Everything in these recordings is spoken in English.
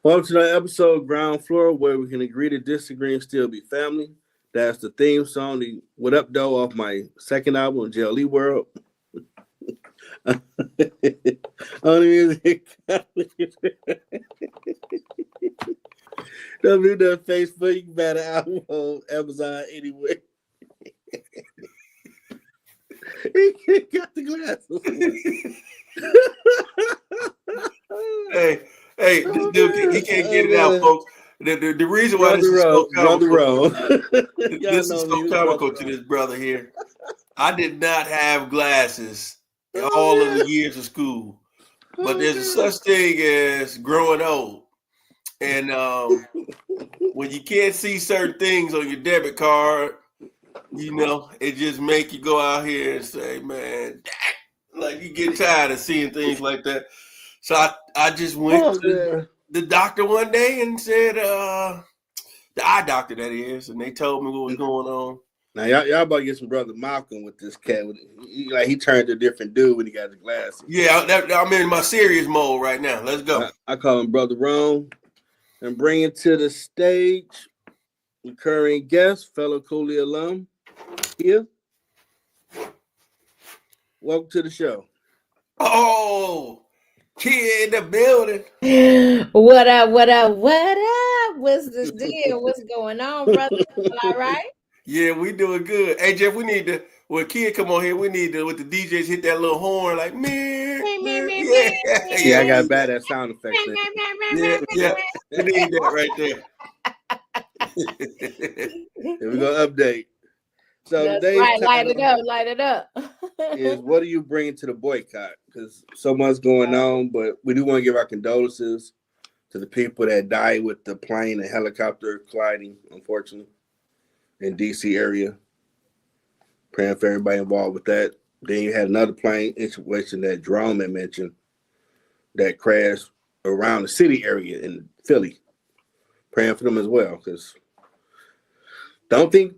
Welcome to the episode Ground Floor, where we can agree to disagree and still be family. That's the theme song, the What Up Doe off my second album, JLE World. On the music. www.facebook, you can buy the album on Amazon anywhere. He got the glasses. Hey, this dude, he can't get it out, folks. The reason why this is so comical, this is so comical to this brother here. I did not have glasses all of the years of school, but there's a such thing as growing old. And when you can't see certain things on your debit card, it just make you go out here and say, man, like you get tired of seeing things like that. So I just went to the doctor one day and said, the eye doctor that is, and they told me what was going on. Now y'all about to get some brother Malcolm with this cat. He turned to a different dude when he got the glasses. Yeah, I'm in my serious mode right now. Let's go. I call him Brother Jerome, and bring it to the stage, recurring guest, fellow Cooley alum here. Welcome to the show. Oh, kid in the building. What up? What's the deal? What's going on, brother? All right? Yeah, we doing good. Hey, Jeff, we need to, when kid come on here, we need to, with the DJs, hit that little horn like, man. Yeah, I got bad at sound effects. Yeah, we need that right there. We're going to update. So that's right, light it up. Is what are you bringing to the boycott? Because so much going on, but we do want to give our condolences to the people that died with the plane and helicopter colliding, unfortunately, in D.C. area. Praying for everybody involved with that. Then you had another plane situation that Jerome had mentioned that crashed around the city area in Philly. Praying for them as well, because don't think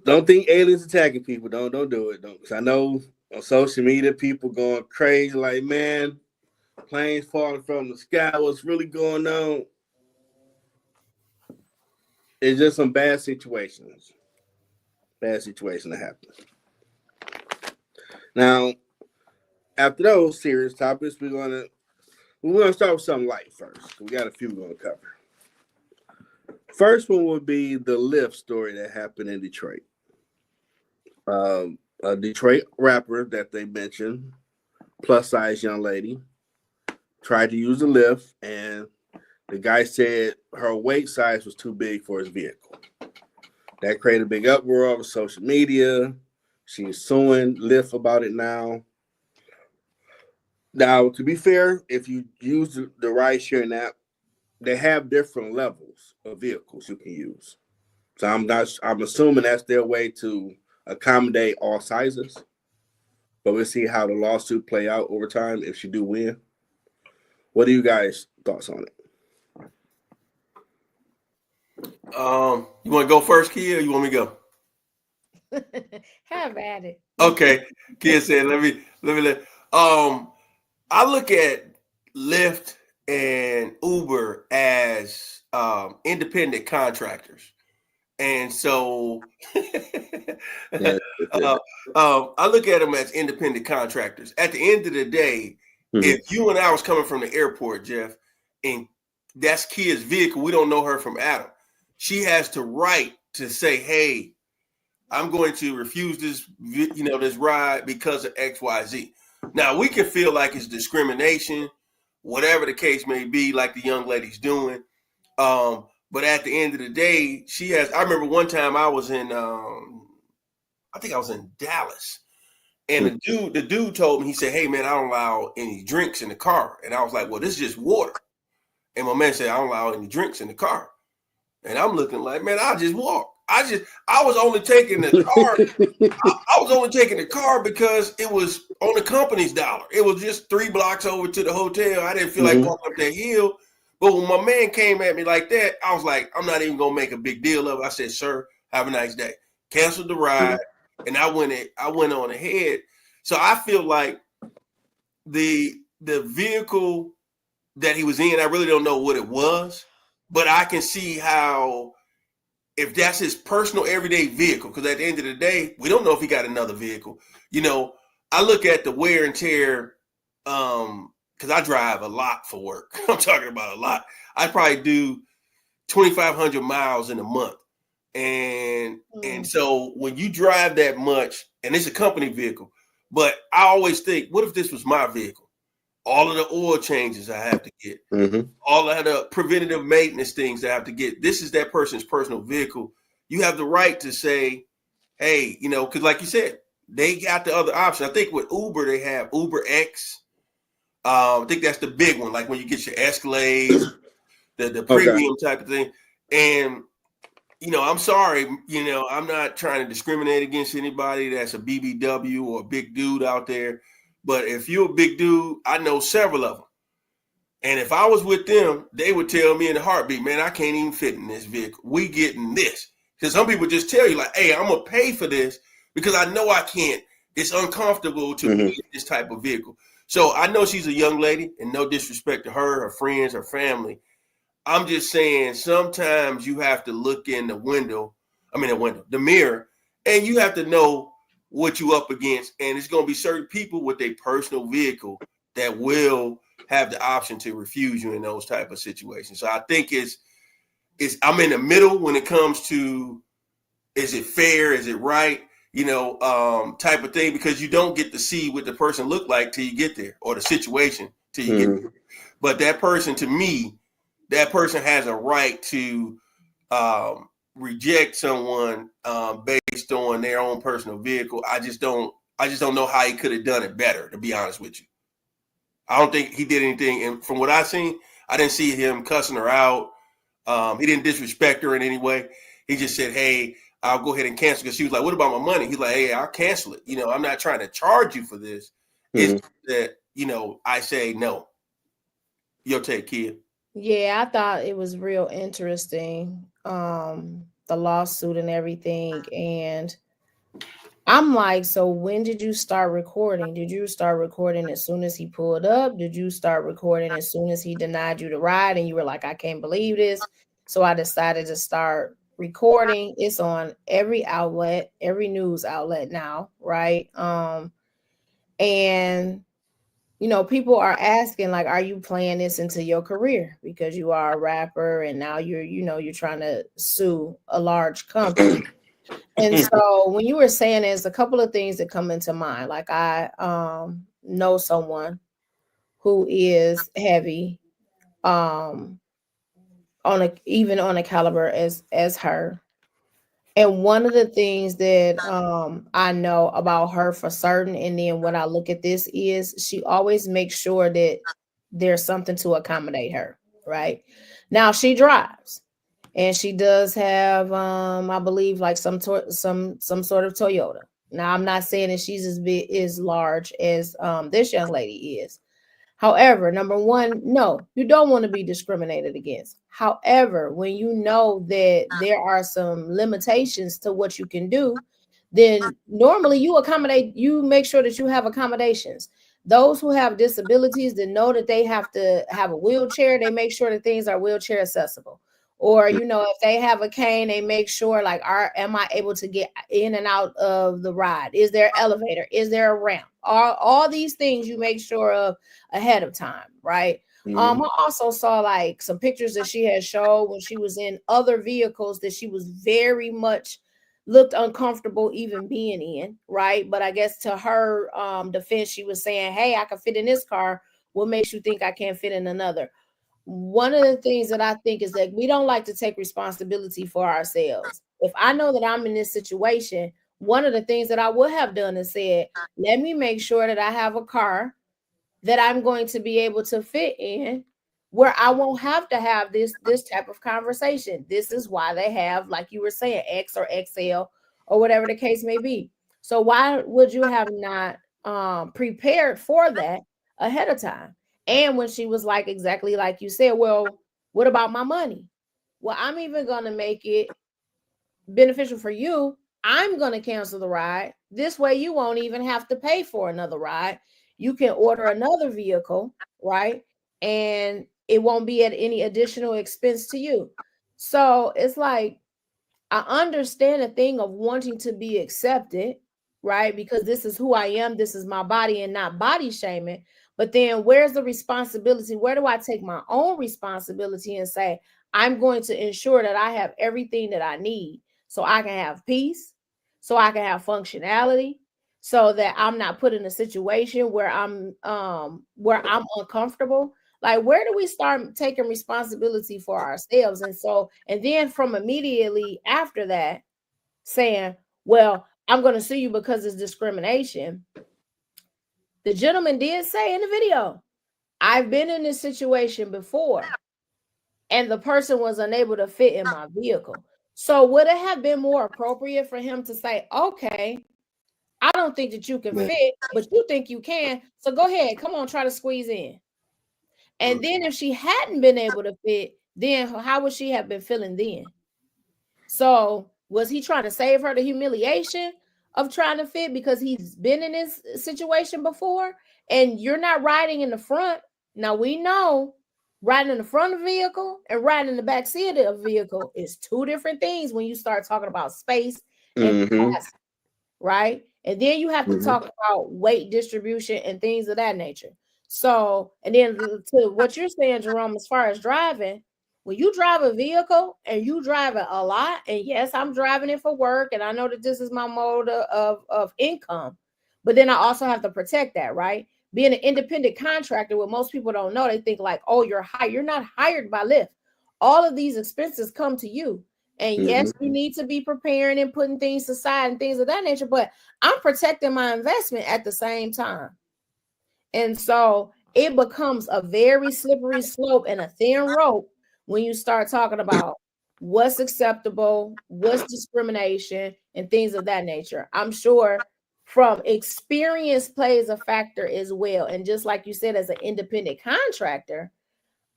aliens attacking people. Don't do it. Don't, because I know on social media people going crazy like, man, planes falling from the sky. What's really going on? It's just some bad situations. Bad situation that happen. Now, after those serious topics, we're gonna start with something light first. We got a few we're gonna cover. First one would be the Lyft story that happened in Detroit. A Detroit rapper that they mentioned, plus size young lady, tried to use the Lyft, and the guy said her waist size was too big for his vehicle. That created a big uproar over social media. She's suing Lyft about it now. Now, to be fair, if you use the ride-sharing app, they have different levels of vehicles you can use. So I'm assuming that's their way to accommodate all sizes. But we'll see how the lawsuit play out over time if she do win. What are you guys' thoughts on it? You want to go first, Kia, or you want me to go? Have at it. Okay. Kia said, let me. I look at Lyft and Uber as independent contractors. And so I look at them as independent contractors. At the end of the day, if you and I was coming from the airport, Jeff, and that's Kia's vehicle, we don't know her from Adam. She has the right to say, hey, I'm going to refuse this, this ride because of X, Y, Z. Now, we can feel like it's discrimination, whatever the case may be, like the young lady's doing. But at the end of the day, I remember one time I was in, I think I was in Dallas. And the dude told me, he said, hey, man, I don't allow any drinks in the car. And I was like, well, this is just water. And my man said, I don't allow any drinks in the car. And I'm looking like, man, I'll just walk. I was only taking the car. I was only taking the car because it was on the company's dollar. It was just 3 blocks over to the hotel. I didn't feel like walking up that hill. But when my man came at me like that, I was like, I'm not even gonna make a big deal of it. I said, sir, have a nice day. Canceled the ride, and I went on ahead. So I feel like the vehicle that he was in, I really don't know what it was. But I can see how, if that's his personal everyday vehicle, because at the end of the day, we don't know if he got another vehicle. You know, I look at the wear and tear, because I drive a lot for work. I'm talking about a lot. I probably do 2,500 miles in a month. And so when you drive that much, and it's a company vehicle, but I always think, what if this was my vehicle? All of the oil changes I have to get, all of the preventative maintenance things I have to get. This is that person's personal vehicle. You have the right to say, hey, you know, because like you said, they got the other option. I think with Uber, they have Uber X. I think that's the big one, like when you get your Escalades, the premium type of thing. And, you know, I'm sorry, you know, I'm not trying to discriminate against anybody that's a BBW or a big dude out there. But if you're a big dude, I know several of them. And if I was with them, they would tell me in a heartbeat, man, I can't even fit in this vehicle. We getting this. Because some people just tell you like, hey, I'm going to pay for this because I know I can't. It's uncomfortable to be in this type of vehicle. So I know she's a young lady, and no disrespect to her friends, her family. I'm just saying sometimes you have to look in the mirror, and you have to know what you up against. And it's going to be certain people with a personal vehicle that will have the option to refuse you in those type of situations. So I think I'm in the middle when it comes to, is it fair? Is it right? You know, type of thing, because you don't get to see what the person look like till you get there, or the situation till you get there. But that person, to me, that person has a right to reject someone based on their own personal vehicle. I just don't know how he could have done it better, to be honest with you. I don't think he did anything. And from what I've seen, I didn't see him cussing her out. He didn't disrespect her in any way. He just said, hey, I'll go ahead and cancel, because she was like, what about my money? He's like, hey, I'll cancel it. You know, I'm not trying to charge you for this. It's that, you know, I say no. Your take, kid. Yeah, I thought it was real interesting, the lawsuit and everything. And I'm like, so when did you start recording? Did you start recording as soon as he pulled up? Did you start recording as soon as he denied you the ride and you were like, I can't believe this? So I decided to start recording. It's on every outlet, every news outlet now, right? And you know, people are asking, like, are you playing this into your career because you are a rapper and now you're trying to sue a large company? And so when you were saying, there's a couple of things that come into mind. Like, I know someone who is heavy, on a caliber as her. And one of the things that I know about her for certain, and then when I look at this, is she always makes sure that there's something to accommodate her. Right now, she drives. And she does have, I believe, like some sort of Toyota. Now, I'm not saying that she's as large as this young lady is. However, number one, no, you don't want to be discriminated against. However, when you know that there are some limitations to what you can do, then normally you make sure that you have accommodations. Those who have disabilities that know that they have to have a wheelchair, they make sure that things are wheelchair accessible. Or, you know, if they have a cane, they make sure, like, am I able to get in and out of the ride? Is there an elevator? Is there a ramp? All these things you make sure of ahead of time, right? I also saw like some pictures that she had showed when she was in other vehicles that she was very much looked uncomfortable even being in, right? But I guess to her defense, she was saying, hey, I can fit in this car. What makes you think I can't fit in another? One of the things that I think is that we don't like to take responsibility for ourselves. If I know that I'm in this situation, one of the things that I would have done is said, let me make sure that I have a car that I'm going to be able to fit in, where I won't have to have this type of conversation. This is why they have, like you were saying, X or XL or whatever the case may be. So why would you have not prepared for that ahead of time? And when she was like, exactly like you said, well, what about my money? Well, I'm even going to make it beneficial for you. I'm going to cancel the ride. This way you won't even have to pay for another ride. You can order another vehicle, right? And it won't be at any additional expense to you. So it's like, I understand the thing of wanting to be accepted, right? Because this is who I am, this is my body, and not body shaming. But then where's the responsibility? Where do I take my own responsibility and say, I'm going to ensure that I have everything that I need so I can have peace, so I can have functionality, so that I'm not put in a situation where I'm uncomfortable. Like, where do we start taking responsibility for ourselves? And then from immediately after that, saying, well, I'm going to sue you because it's discrimination. The gentleman did say in the video, I've been in this situation before, and the person was unable to fit in my vehicle. So would it have been more appropriate for him to say, okay, I don't think that you can fit, but you think you can. So go ahead, come on, try to squeeze in. And then if she hadn't been able to fit, then how would she have been feeling then? So was he trying to save her the humiliation of trying to fit because he's been in this situation before? And you're not riding in the front. Now we know riding in the front of the vehicle and riding in the back seat of the vehicle is two different things when you start talking about space and capacity, right? And then you have to talk about weight distribution and things of that nature. So, and then to what you're saying, Jerome, as far as driving, when you drive a vehicle and you drive it a lot, and yes, I'm driving it for work, and I know that this is my mode of income, but then I also have to protect that, right? Being an independent contractor, what most people don't know, they think like, oh, you're hired. You're not hired by Lyft. All of these expenses come to you. And yes, you need to be preparing and putting things aside and things of that nature, but I'm protecting my investment at the same time. And so it becomes a very slippery slope and a thin rope when you start talking about what's acceptable, what's discrimination, and things of that nature. I'm sure from experience plays a factor as well. And just like you said, as an independent contractor,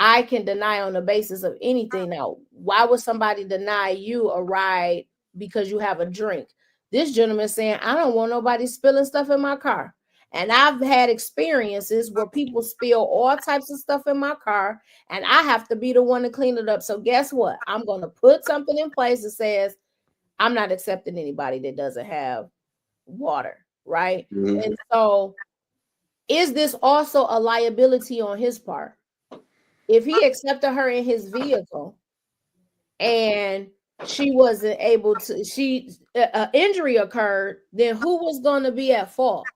I can deny on the basis of anything. Now, why would somebody deny you a ride because you have a drink? This gentleman saying, I don't want nobody spilling stuff in my car. And I've had experiences where people spill all types of stuff in my car, and I have to be the one to clean it up. So guess what? I'm going to put something in place that says I'm not accepting anybody that doesn't have water, right? And so is this also a liability on his part? If he accepted her in his vehicle and she wasn't able to, injury occurred, then who was going to be at fault?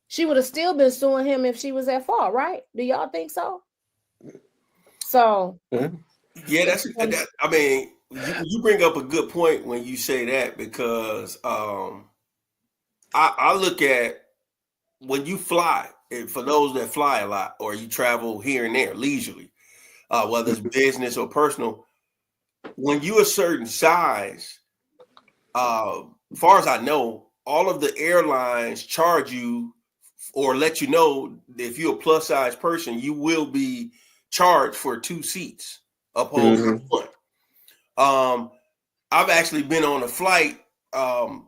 She would have still been suing him if she was at fault, right? Do y'all think so? So, yeah, I mean, you bring up a good point when you say that, because I look at when you fly, and for those that fly a lot or you travel here and there leisurely, whether it's business or personal, when you're a certain size, as far as I know, all of the airlines charge you or let you know that if you're a plus size person, you will be charged for 2 seats opposed to one. I've actually been on a flight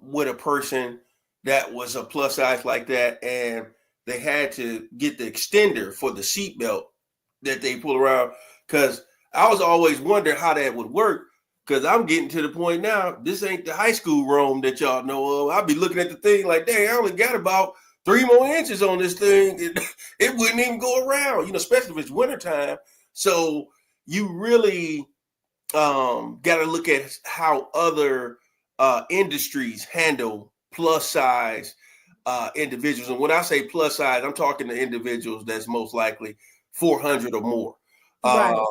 with a person that was a plus size like that, and they had to get the extender for the seatbelt that they pull around, because I was always wondering how that would work, because I'm getting to the point now, this ain't the high school Rome that y'all know of. I'll be looking at the thing like, dang, I only got about 3 more inches on this thing. It wouldn't even go around, especially if it's wintertime. So you really got to look at how other industries handle plus size individuals. And when I say plus size, I'm talking to individuals that's most likely 400 or more. right.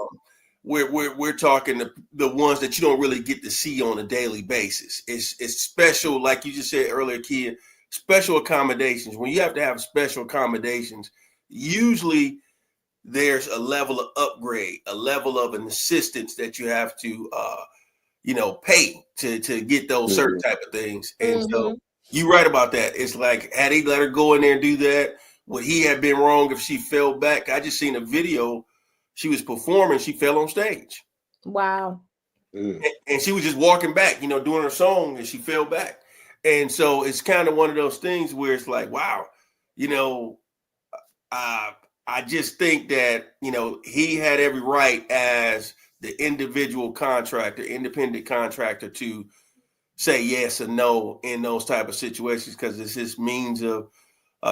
We're talking the ones that you don't really get to see on a daily basis. It's special, like you just said earlier, Kia, special accommodations. When you have to have special accommodations, usually there's a level of upgrade, a level of an assistance that you have to pay to get those certain type of things. And so you're right about that. It's like, had he let her go in there and do that, would he have been wrong if she fell back? I just seen a video. She was performing. She fell on stage. Wow. And she was just walking back, doing her song, and she fell back. And so it's kind of one of those things where it's like, wow, I just think that, he had every right as the individual contractor, independent contractor, to say yes or no in those type of situations, because it's his means of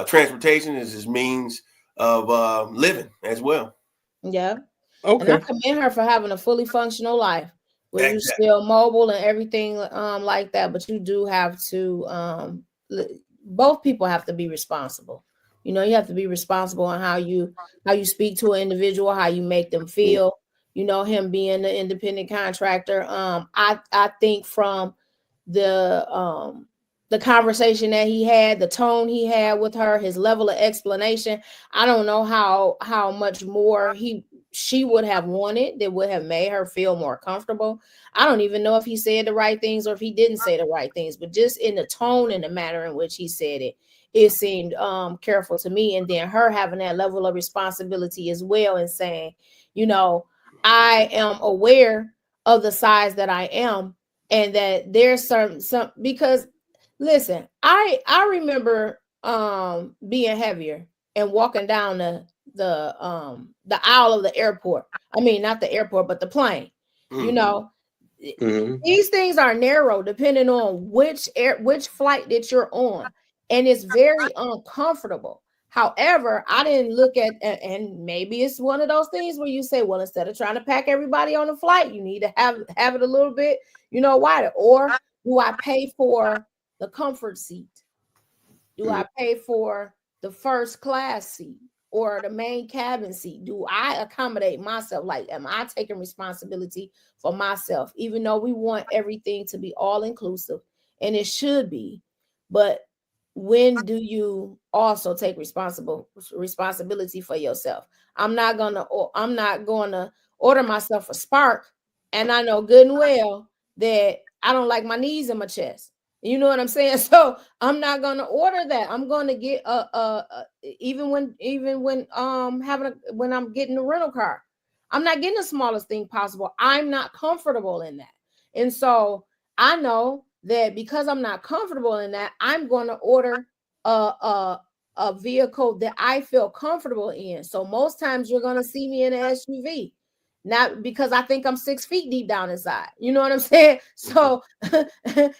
transportation, is his means of living as well. Yeah. And I Okay. commend her for having a fully functional life where you're Exactly. still mobile and everything like that. But you do have to both people have to be responsible. You have to be responsible on how you speak to an individual, how you make them feel. Him being the independent contractor. I think from the conversation that he had, the tone he had with her, his level of explanation, I don't know how much more she would have wanted that would have made her feel more comfortable. I don't even know if he said the right things or if he didn't say the right things, but just in the tone and the manner in which he said it, it seemed careful to me. And then her having that level of responsibility as well, and saying, I am aware of the size that I am, and that there's some because listen, I remember being heavier and walking down the aisle of the airport. I mean, not the airport, but the plane. These things are narrow depending on which flight that you're on, and it's very uncomfortable. However, I didn't look at, and maybe it's one of those things where you say, well, instead of trying to pack everybody on the flight, you need to have it a little bit, wider. Or do I pay for the comfort seat? Do I pay for the first class seat or the main cabin seat? Do I accommodate myself? Like, am I taking responsibility for myself? Even though we want everything to be all inclusive, and it should be, but when do you also take responsibility for yourself? I'm not gonna order myself a Spark, and I know good and well that I don't like my knees in my chest. You know what I'm saying? So I'm not gonna order that. I'm gonna get even when when I'm getting a rental car, I'm not getting the smallest thing possible. I'm not comfortable in that, and so I know that because I'm not comfortable in that, I'm going to order a vehicle that I feel comfortable in. So most times you're going to see me in an SUV, not because I think I'm 6 feet deep down inside. You know what I'm saying? So, and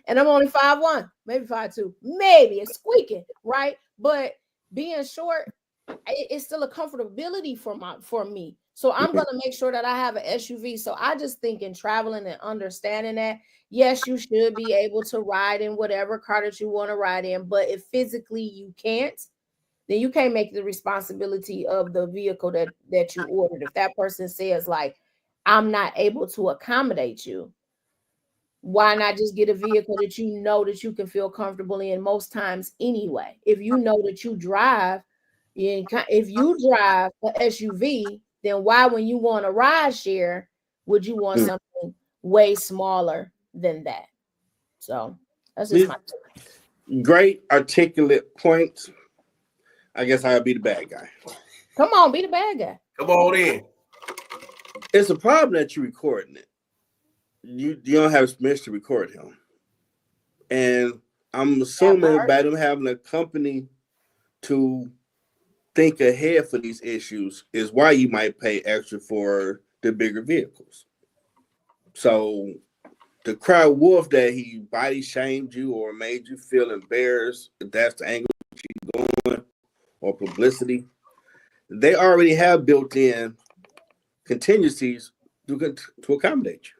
I'm only 5'1", maybe 5'2", maybe it's squeaking, right? But being short, it's still a comfortability for me. So I'm going to make sure that I have an SUV. So I just think in traveling and understanding that, yes, you should be able to ride in whatever car that you want to ride in. But if physically you can't, then you can't make the responsibility of the vehicle that you ordered. If that person says, like, I'm not able to accommodate you, why not just get a vehicle that you know that you can feel comfortable in most times anyway? If you know that you drive, if you drive an SUV, then why, when you want a ride share, would you want something way smaller than that? So that's just my great articulate points. I guess I'll be the bad guy. Come on, be the bad guy. Come on in. It's a problem that you're recording it. You don't have permission to record him. And I'm assuming by them having a company to think ahead for these issues is why you might pay extra for the bigger vehicles. So the cry wolf that he body shamed you or made you feel embarrassed, if that's the angle you're going, or publicity, they already have built-in contingencies to accommodate you.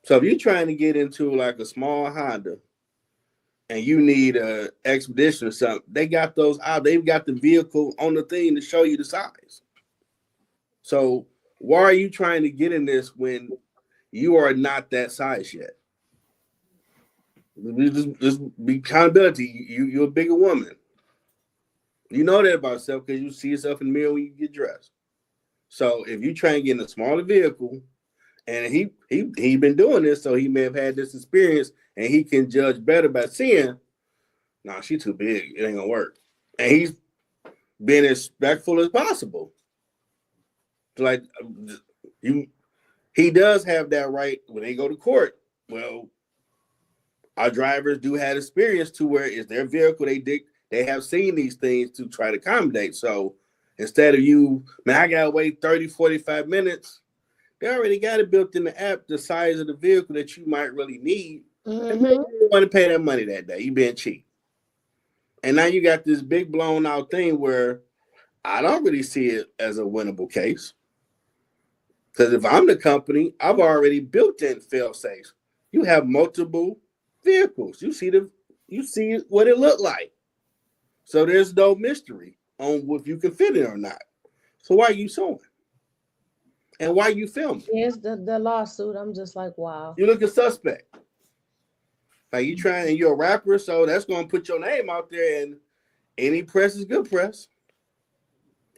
So if you're trying to get into like a small Honda and you need a Expedition or something, they got those out. They've got the vehicle on the thing to show you the size. So why are you trying to get in this when you are not that size yet? Just be accountability. You're a bigger woman. You know that about yourself because you see yourself in the mirror when you get dressed. So if you try and get in a smaller vehicle, and he been doing this, so he may have had this experience, and he can judge better by seeing, nah, she's too big. It ain't gonna work. And he's being as respectful as possible. Like he does have that right when they go to court. Well, our drivers do have experience to where it's their vehicle. They have seen these things to try to accommodate. So, Instead of you, man, I gotta wait 30, 45 minutes. They already got it built in the app, the size of the vehicle that you might really need. And maybe you want to pay that money that day. You being cheap. And now you got this big blown out thing where I don't really see it as a winnable case. Because if I'm the company, I've already built in fail safes. You have multiple vehicles. You see what it looked like. So there's no mystery on if you can fit it or not. So why are you suing? And why are you filming? Yes, the lawsuit. I'm just like, wow. You look a suspect. Like you trying, and you're a rapper, so that's going to put your name out there, and any press is good press.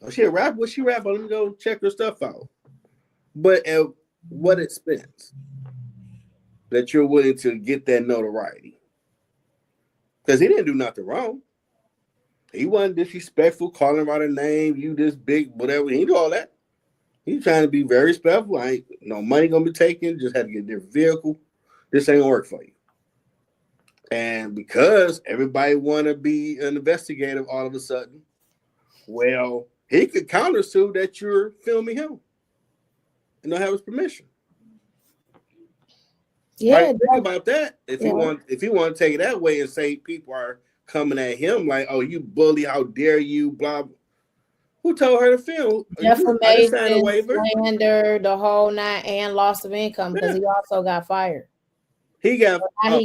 Oh, she a rapper? What she rap? Let me go check her stuff out. But at what expense that you're willing to get that notoriety? Because he didn't do nothing wrong. He wasn't disrespectful, calling her out a name, you this big, whatever. He did all that. He's trying to be very respectful. Ain't no money gonna be taken. Just had to get a different vehicle. This ain't gonna work for you. And because everybody want to be an investigative all of a sudden, well, he could countersue that you're filming him and don't have his permission. Yeah, right? Think about that. If you want to take it that way and say people are coming at him like, "Oh, you bully! How dare you?" Blah. Who told her to film? Defamation, slander, the whole nine, and loss of income because he also got fired. He got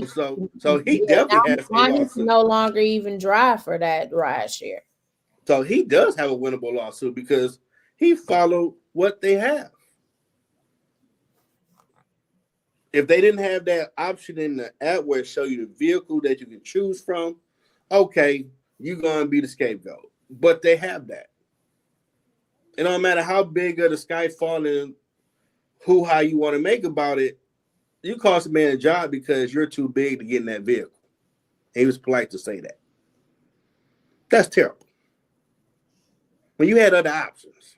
so he definitely has. Now he can no longer even drive for that ride share. So he does have a winnable lawsuit because he followed what they have. If they didn't have that option in the app where it show you the vehicle that you can choose from, okay, you're gonna be the scapegoat. But they have that. It don't matter how big of the sky falling, how you want to make about it. You cost a man a job because you're too big to get in that vehicle. He was polite to say that. That's terrible. When you had other options.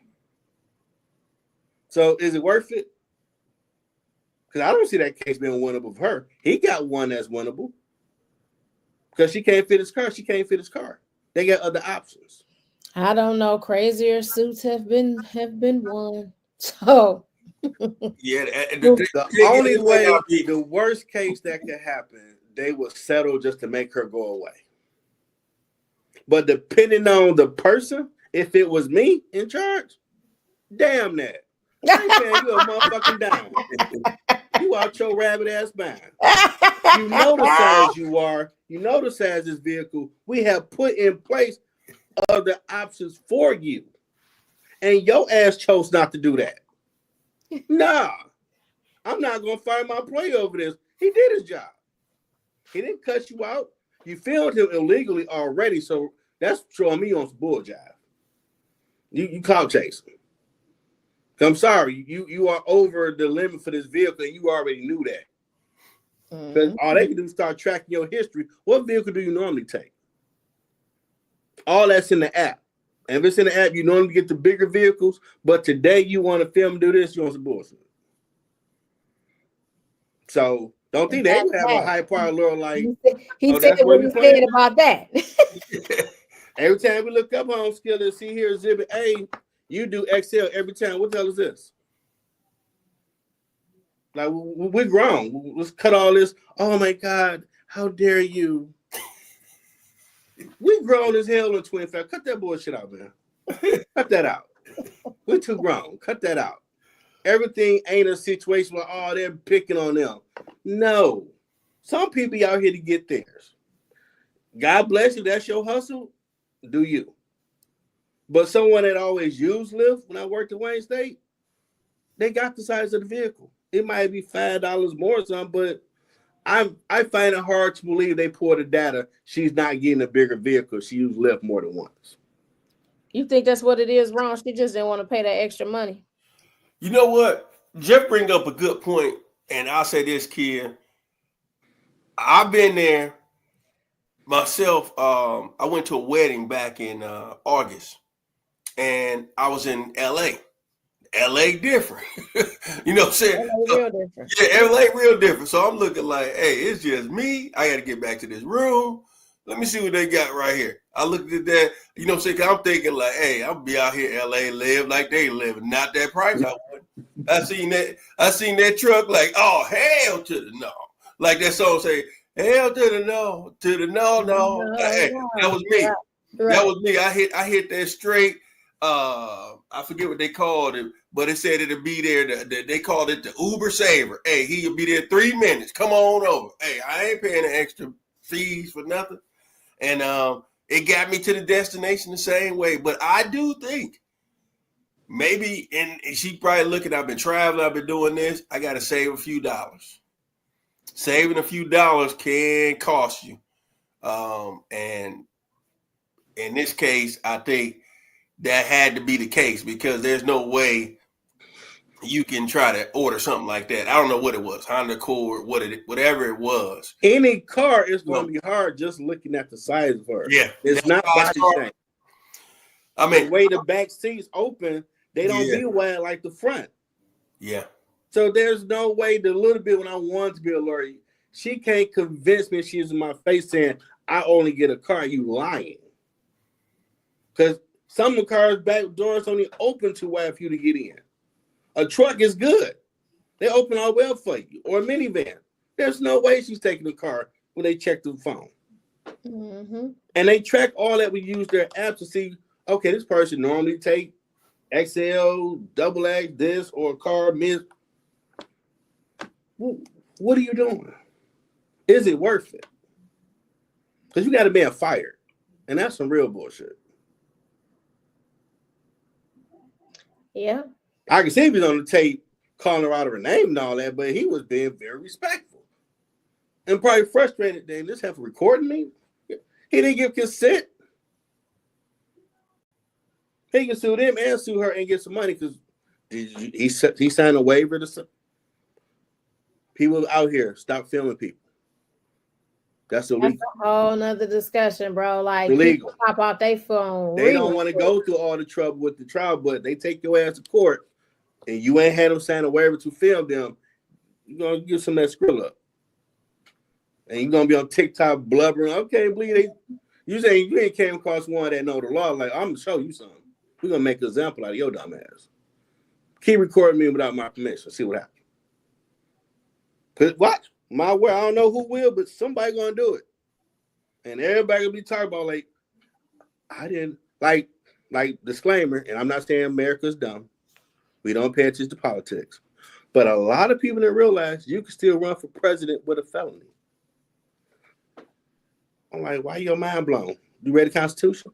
So is it worth it? Because I don't see that case being winnable for her. He got one that's winnable. Because she can't fit his car. She can't fit his car. They got other options. I don't know. Crazier suits have been won. So yeah, the only way, the worst case that could happen, they will settle just to make her go away. But depending on the person, if it was me in charge, damn that. I ain't paying you a motherfucking dime. You out your rabbit ass mind. You know the size you are. You know the size of this vehicle. We have put in place other options for you. And your ass chose not to do that. Nah. I'm not going to fire my employee over this. He did his job. He didn't cut you out. You filmed him illegally already, so that's showing me on some bull jive. You clout chasing. I'm sorry, you are over the limit for this vehicle, and you already knew that. Because all they can do is start tracking your history. What vehicle do you normally take? All that's in the app. And if it's in the app, you normally get the bigger vehicles, but today you want to film, do this, you want some bullshit. So don't think they would have a high power lure like he said what he said about that. Every time we look up home skill and see here exhibit A, you do Excel every time. What the hell is this? Like, we're grown. Let's cut all this. Oh, my God. How dare you? We grown as hell in 25. Cut that bullshit out, man. Cut that out. We're too grown. Cut that out. Everything ain't a situation where, oh, they're picking on them. No. Some people out here to get theirs. God bless you. That's your hustle. Do you? But someone that always used Lyft when I worked at Wayne State, they got the size of the vehicle. It might be $5 more or something, but I find it hard to believe they pour the data. She's not getting a bigger vehicle. She used Lyft more than once. You think that's what it is, Ron? She just didn't want to pay that extra money. You know what? Jeff bring up a good point, and I'll say this, kid. I've been there myself. I went to a wedding back in August. And I was in LA. LA different. You know what I'm saying? LA real different. Yeah, LA real different. So I'm looking like, hey, it's just me. I got to get back to this room. Let me see what they got right here. I looked at that, you know what I'm saying? 'Cause I'm thinking like, hey, I'll be out here LA, live like they live, not that price I would. I seen that truck like, oh, hell to the no. Like that song say, hell to the no, no. Hey, that was me. Right. That was me. I hit that straight. I forget what they called it, but it said it'll be there. They called it the Uber Saver. Hey, he'll be there 3 minutes. Come on over. Hey, I ain't paying the extra fees for nothing. And it got me to the destination the same way. But I do think maybe, and she probably looking, I've been traveling, I've been doing this. I got to save a few dollars. Saving a few dollars can cost you. And in this case, I think that had to be the case because there's no way you can try to order something like that. I don't know what it was, Honda Accord, whatever it was. Any car is going to be hard just looking at the size of her. Yeah, it's not body shape. I mean, the way the back seats open, they don't be wide like the front. Yeah. So there's no way the little bit when I want to be alert, she can't convince me she's in my face saying, I only get a car. You lying. Because some of the cars' back doors only open too wide for you to get in. A truck is good. They open all well for you. Or a minivan. There's no way she's taking a car when they check the phone. Mm-hmm. And they track all that. We use their app to see, okay, this person normally take XL, double X, this, or a car mid. What are you doing? Is it worth it? Because you got a man fired. And that's some real bullshit. Yeah. I can see if he's on the tape calling her out of her name and all that, but he was being very respectful. And probably frustrated. Damn, this have recording me? He didn't give consent. He can sue them and sue her and get some money because he signed a waiver to some people out here. Stop filming people. That's illegal. That's a whole nother discussion, bro. Like, illegal. People pop out their phone. They don't want to go through all the trouble with the trial, but they take your ass to court and you ain't had them sign a waiver to film them. You're going to get some of that skrill up. And you're going to be on TikTok blubbering. Okay, believe they. You say you ain't came across one that know the law. Like, I'm going to show you something. We're going to make an example out of your dumb ass. Keep recording me without my permission. See what happens. Because watch. My word, I don't know who will, but somebody going to do it. And everybody will be talking about, like, I didn't, like disclaimer, and I'm not saying America's dumb. We don't pay attention to politics. But a lot of people didn't realize you can still run for president with a felony. I'm like, why your mind blown? You read the Constitution?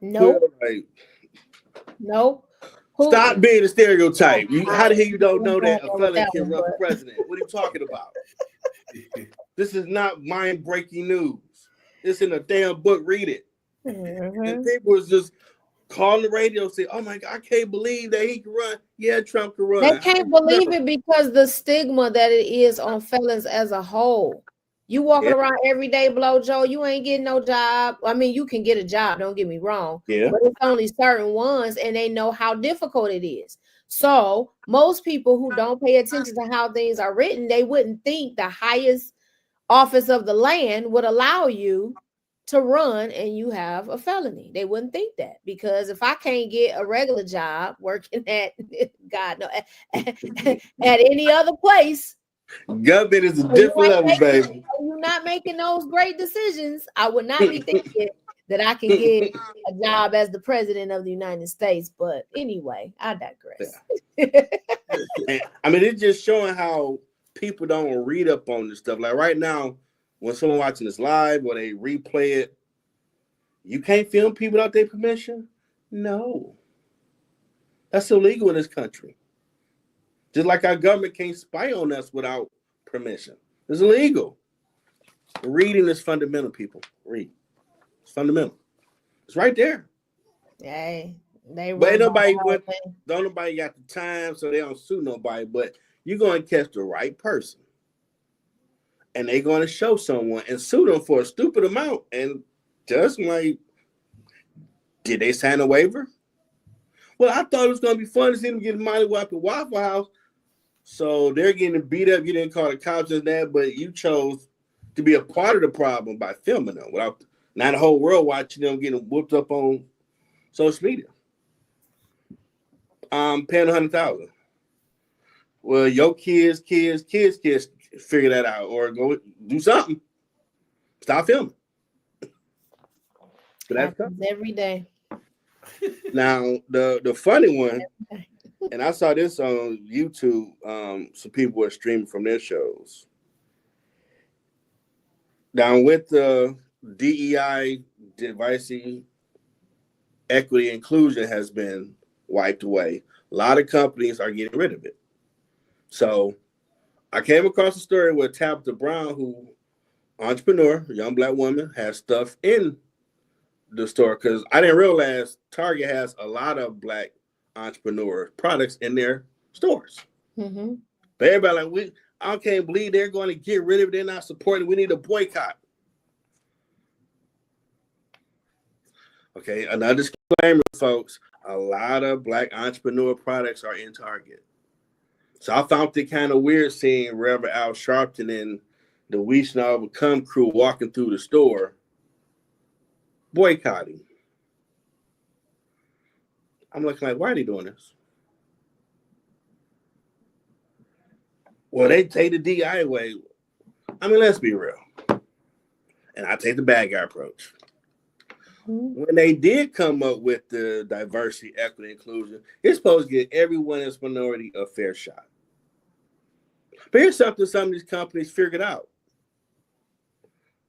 Nope. Like, nope. Stop being a stereotype. How the hell you don't know that a felon can run for president? What are you talking about? This is not mind-breaking news. It's in a damn book. Read it. Mm-hmm. And people was just calling the radio and say, oh my God, I can't believe that he can run. Yeah, Trump can run. They can't believe it because the stigma that it is on felons as a whole. You walking around every day, Joe, you ain't getting no job. I mean, you can get a job, don't get me wrong. Yeah. But it's only certain ones, and they know how difficult it is. So most people who don't pay attention to how things are written, they wouldn't think the highest office of the land would allow you to run and you have a felony. They wouldn't think that, because if I can't get a regular job working at God no at any other place, government is a different level, baby. You're not making those great decisions. I would not be thinking that I can get a job as the president of the United States. But anyway, I digress. Yeah. I mean, it's just showing how people don't read up on this stuff. Like right now, when someone watching this live or they replay it, you can't film people without their permission? No. That's illegal in this country. Just like our government can't spy on us without permission. It's illegal. Reading is fundamental, people. Read. It's fundamental. It's right there. Hey, but don't nobody got the time, so they don't sue nobody. But you're going to catch the right person. And they're going to show someone and sue them for a stupid amount. And just like, did they sign a waiver? Well, I thought it was going to be fun to see them get money up at Waffle House. So they're getting beat up. You didn't call the cops and that, but you chose to be a part of the problem by filming them without Now the whole world watching them getting whooped up on social media. Paying 100,000. Well, your kids figure that out or go do something. Stop filming. But that's happens every day. now the funny one, and I saw this on YouTube. Some people were streaming from their shows. Now with the DEI, diversity, equity, inclusion has been wiped away. A lot of companies are getting rid of it. So I came across a story with Tabitha Brown, who entrepreneur, young black woman, has stuff in the store because I didn't realize Target has a lot of black entrepreneur products in their stores. Mm-hmm. But everybody like, I can't believe they're going to get rid of it. They're not supporting. We need a boycott. Okay, another disclaimer, folks. A lot of black entrepreneur products are in Target. So I found it kind of weird seeing Reverend Al Sharpton and the We Shall Overcome crew walking through the store boycotting. I'm looking like, why are they doing this? Well, they take the DI away. I mean, let's be real. And I take the bad guy approach. When they did come up with the diversity, equity, inclusion, it's supposed to give everyone in this minority a fair shot. But here's something some of these companies figured out.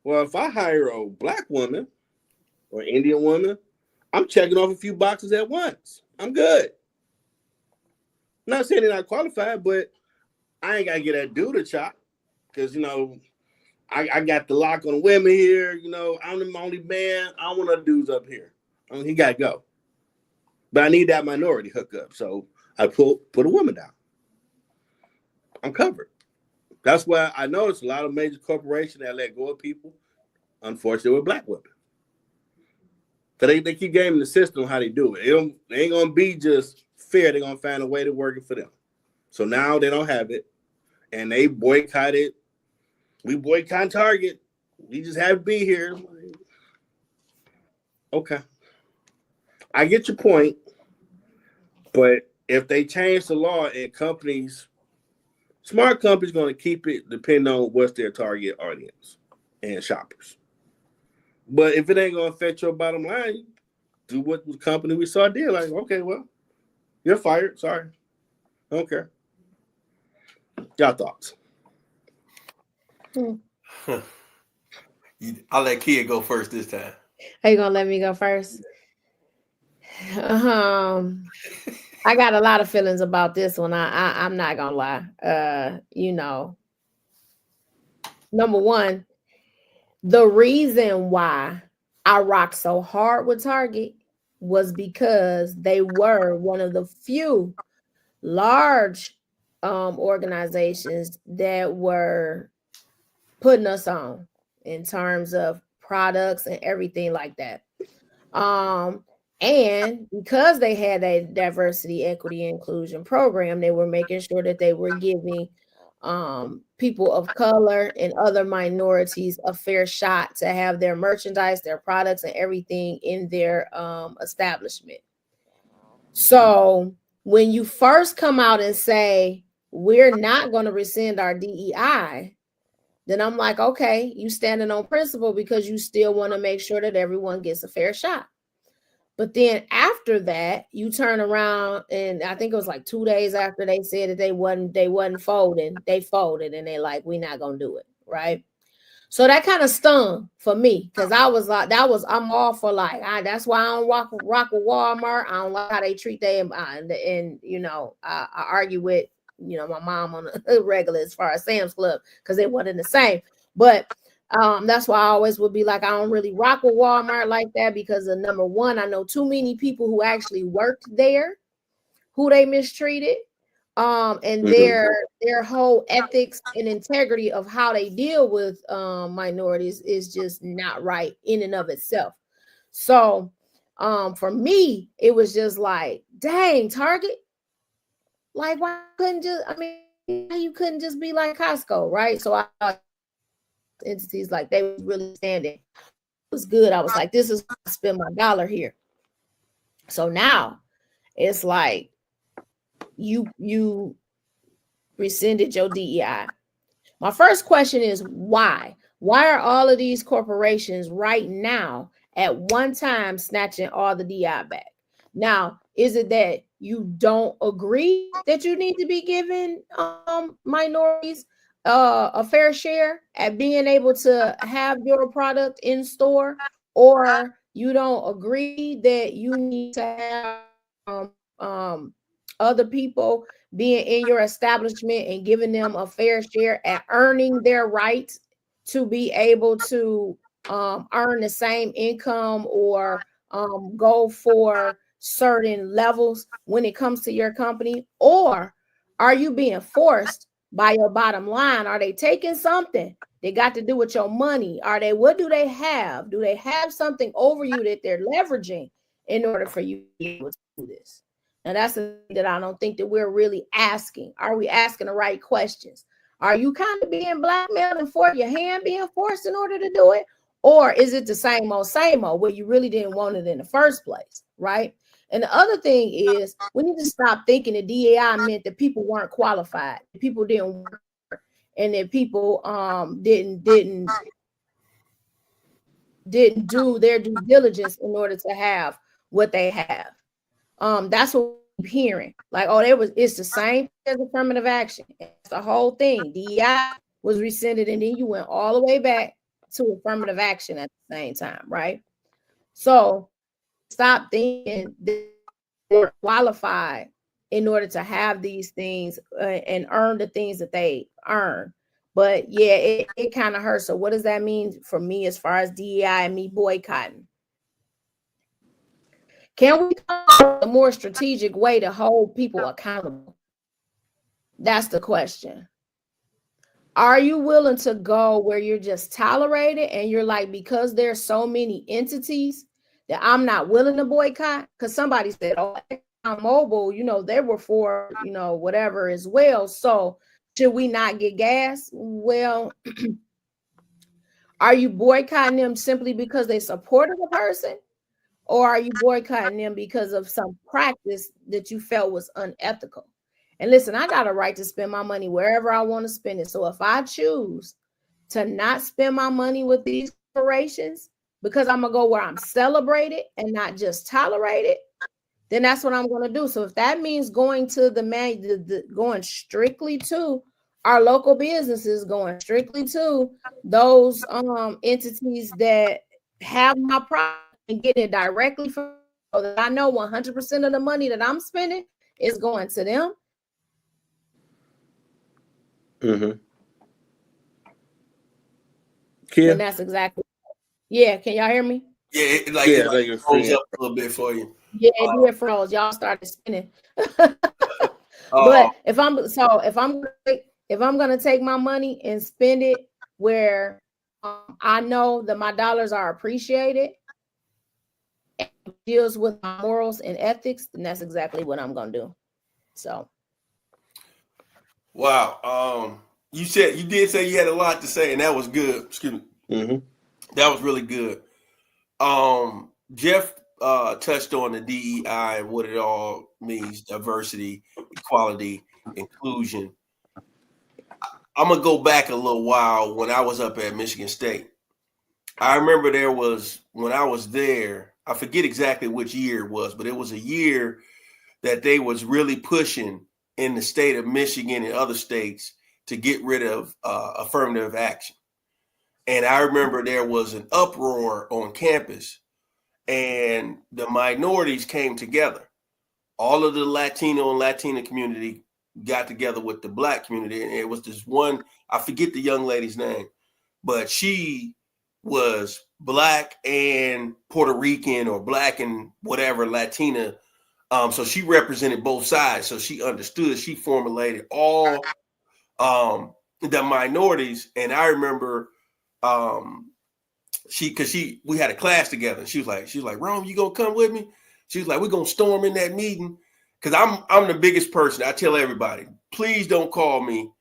Well, if I hire a black woman or Indian woman, I'm checking off a few boxes at once. I'm good. I'm not saying they're not qualified, but I ain't got to get that dude a chop because, I got the lock on women here. I'm the only man. I don't want no dudes up here. He got to go. But I need that minority hookup. So I put a woman down. I'm covered. That's why I noticed a lot of major corporations that let go of people, unfortunately, with black women. So they keep gaming the system on how they do it. They ain't going to be just fair. They're going to find a way to work it for them. So now they don't have it. And they boycotted. We boycott Target. We just have to be here. Okay. I get your point. But if they change the law and smart companies going to keep it depending on what's their target audience and shoppers. But if it ain't going to affect your bottom line, do what the company we saw did. Like, okay, well, you're fired. Sorry. I don't care. Y'all thoughts? I'll let Kia go first this time. Are you gonna let me go first? I got a lot of feelings about this one. I'm not gonna lie. Number one, the reason why I rocked so hard with Target was because they were one of the few large organizations that were putting us on in terms of products and everything like that. And because they had a diversity, equity, inclusion program, they were making sure that they were giving people of color and other minorities a fair shot to have their merchandise, their products, and everything in their establishment. So when you first come out and say, we're not going to rescind our DEI, then I'm like, okay, you standing on principle because you still want to make sure that everyone gets a fair shot. But then after that, you turn around and I think it was like 2 days after they said that they wasn't folding, they folded and they're like, we're not gonna do it, right? So that kind of stung for me because I was like, I'm all for like, that's why I don't rock with Walmart. I don't like how they treat them, and I argue with my mom on a regular as far as Sam's Club because they wasn't the same, but. That's why I always would be like, I don't really rock with Walmart like that because of number one, I know too many people who actually worked there, who they mistreated, and their whole ethics and integrity of how they deal with minorities is just not right in and of itself. So, for me, it was just like, dang, Target, like why you couldn't just be like Costco, right? So I entities like they were really standing was good. I was like, this is where I spend my dollar here. So now it's like you rescinded your DEI. My first question is why? Why are all of these corporations right now at one time snatching all the DI back? Now, is it that you don't agree that you need to be giving minorities a fair share at being able to have your product in store, or you don't agree that you need to have other people being in your establishment and giving them a fair share at earning their right to be able to earn the same income or go for certain levels when it comes to your company? Or are you being forced by your bottom line? Are they taking something they got to do with your money? What do they have? Do they have something over you that they're leveraging in order for you to be able to do this? Now, that's the thing that I don't think that we're really asking. Are we asking the right questions? Are you kind of being blackmailed and for your hand being forced in order to do it? Or is it the same old where you really didn't want it in the first place, right? And the other thing is we need to stop thinking that DEI meant that people weren't qualified, people didn't work, and that people didn't do their due diligence in order to have what they have. That's what I'm hearing. Like, oh, it's the same as affirmative action. It's the whole thing. DEI was rescinded, and then you went all the way back to affirmative action at the same time, right? So stop thinking that they're qualified in order to have these things and earn the things that they earn. But yeah, it kind of hurts. So what does that mean for me as far as DEI and me boycotting? Can we come up with a more strategic way to hold people accountable? That's the question. Are you willing to go where you're just tolerated and you're like, because there's so many entities that I'm not willing to boycott? Because somebody said, oh, ExxonMobil, they were for, whatever as well. So should we not get gas? Well, are you boycotting them simply because they supported a person? Or are you boycotting them because of some practice that you felt was unethical? And listen, I got a right to spend my money wherever I want to spend it. So if I choose to not spend my money with these corporations because I'm going to go where I'm celebrated and not just tolerated, then that's what I'm going to do. So if that means going to going strictly to our local businesses, going strictly to those entities that have my product, and get it directly from, so that I know 100% of the money that I'm spending is going to them. Mm-hmm. And that's exactly. Yeah, can y'all hear me? Yeah, it froze up a little bit for you. Yeah, it did froze. Y'all started spinning. But if I'm gonna take my money and spend it where I know that my dollars are appreciated, deals with my morals and ethics, then that's exactly what I'm gonna do. So, wow. You did say you had a lot to say, and that was good. Excuse me. Mm-hmm. That was really good. Jeff touched on the DEI and what it all means: diversity, equality, inclusion. I'm gonna go back a little while when I was up at Michigan State. I remember when I was there, I forget exactly which year it was, but it was a year that they was really pushing in the state of Michigan and other states to get rid of affirmative action. And I remember there was an uproar on campus and the minorities came together. All of the Latino and Latina community got together with the Black community. And it was this one, I forget the young lady's name, but she was Black and Puerto Rican or Black and whatever, Latina. So she represented both sides. So she understood, she formulated all the minorities. And I remember we had a class together. She was like, Rome, you gonna come with me? She was like, we're gonna storm in that meeting. Cause I'm the biggest person. I tell everybody, please don't call me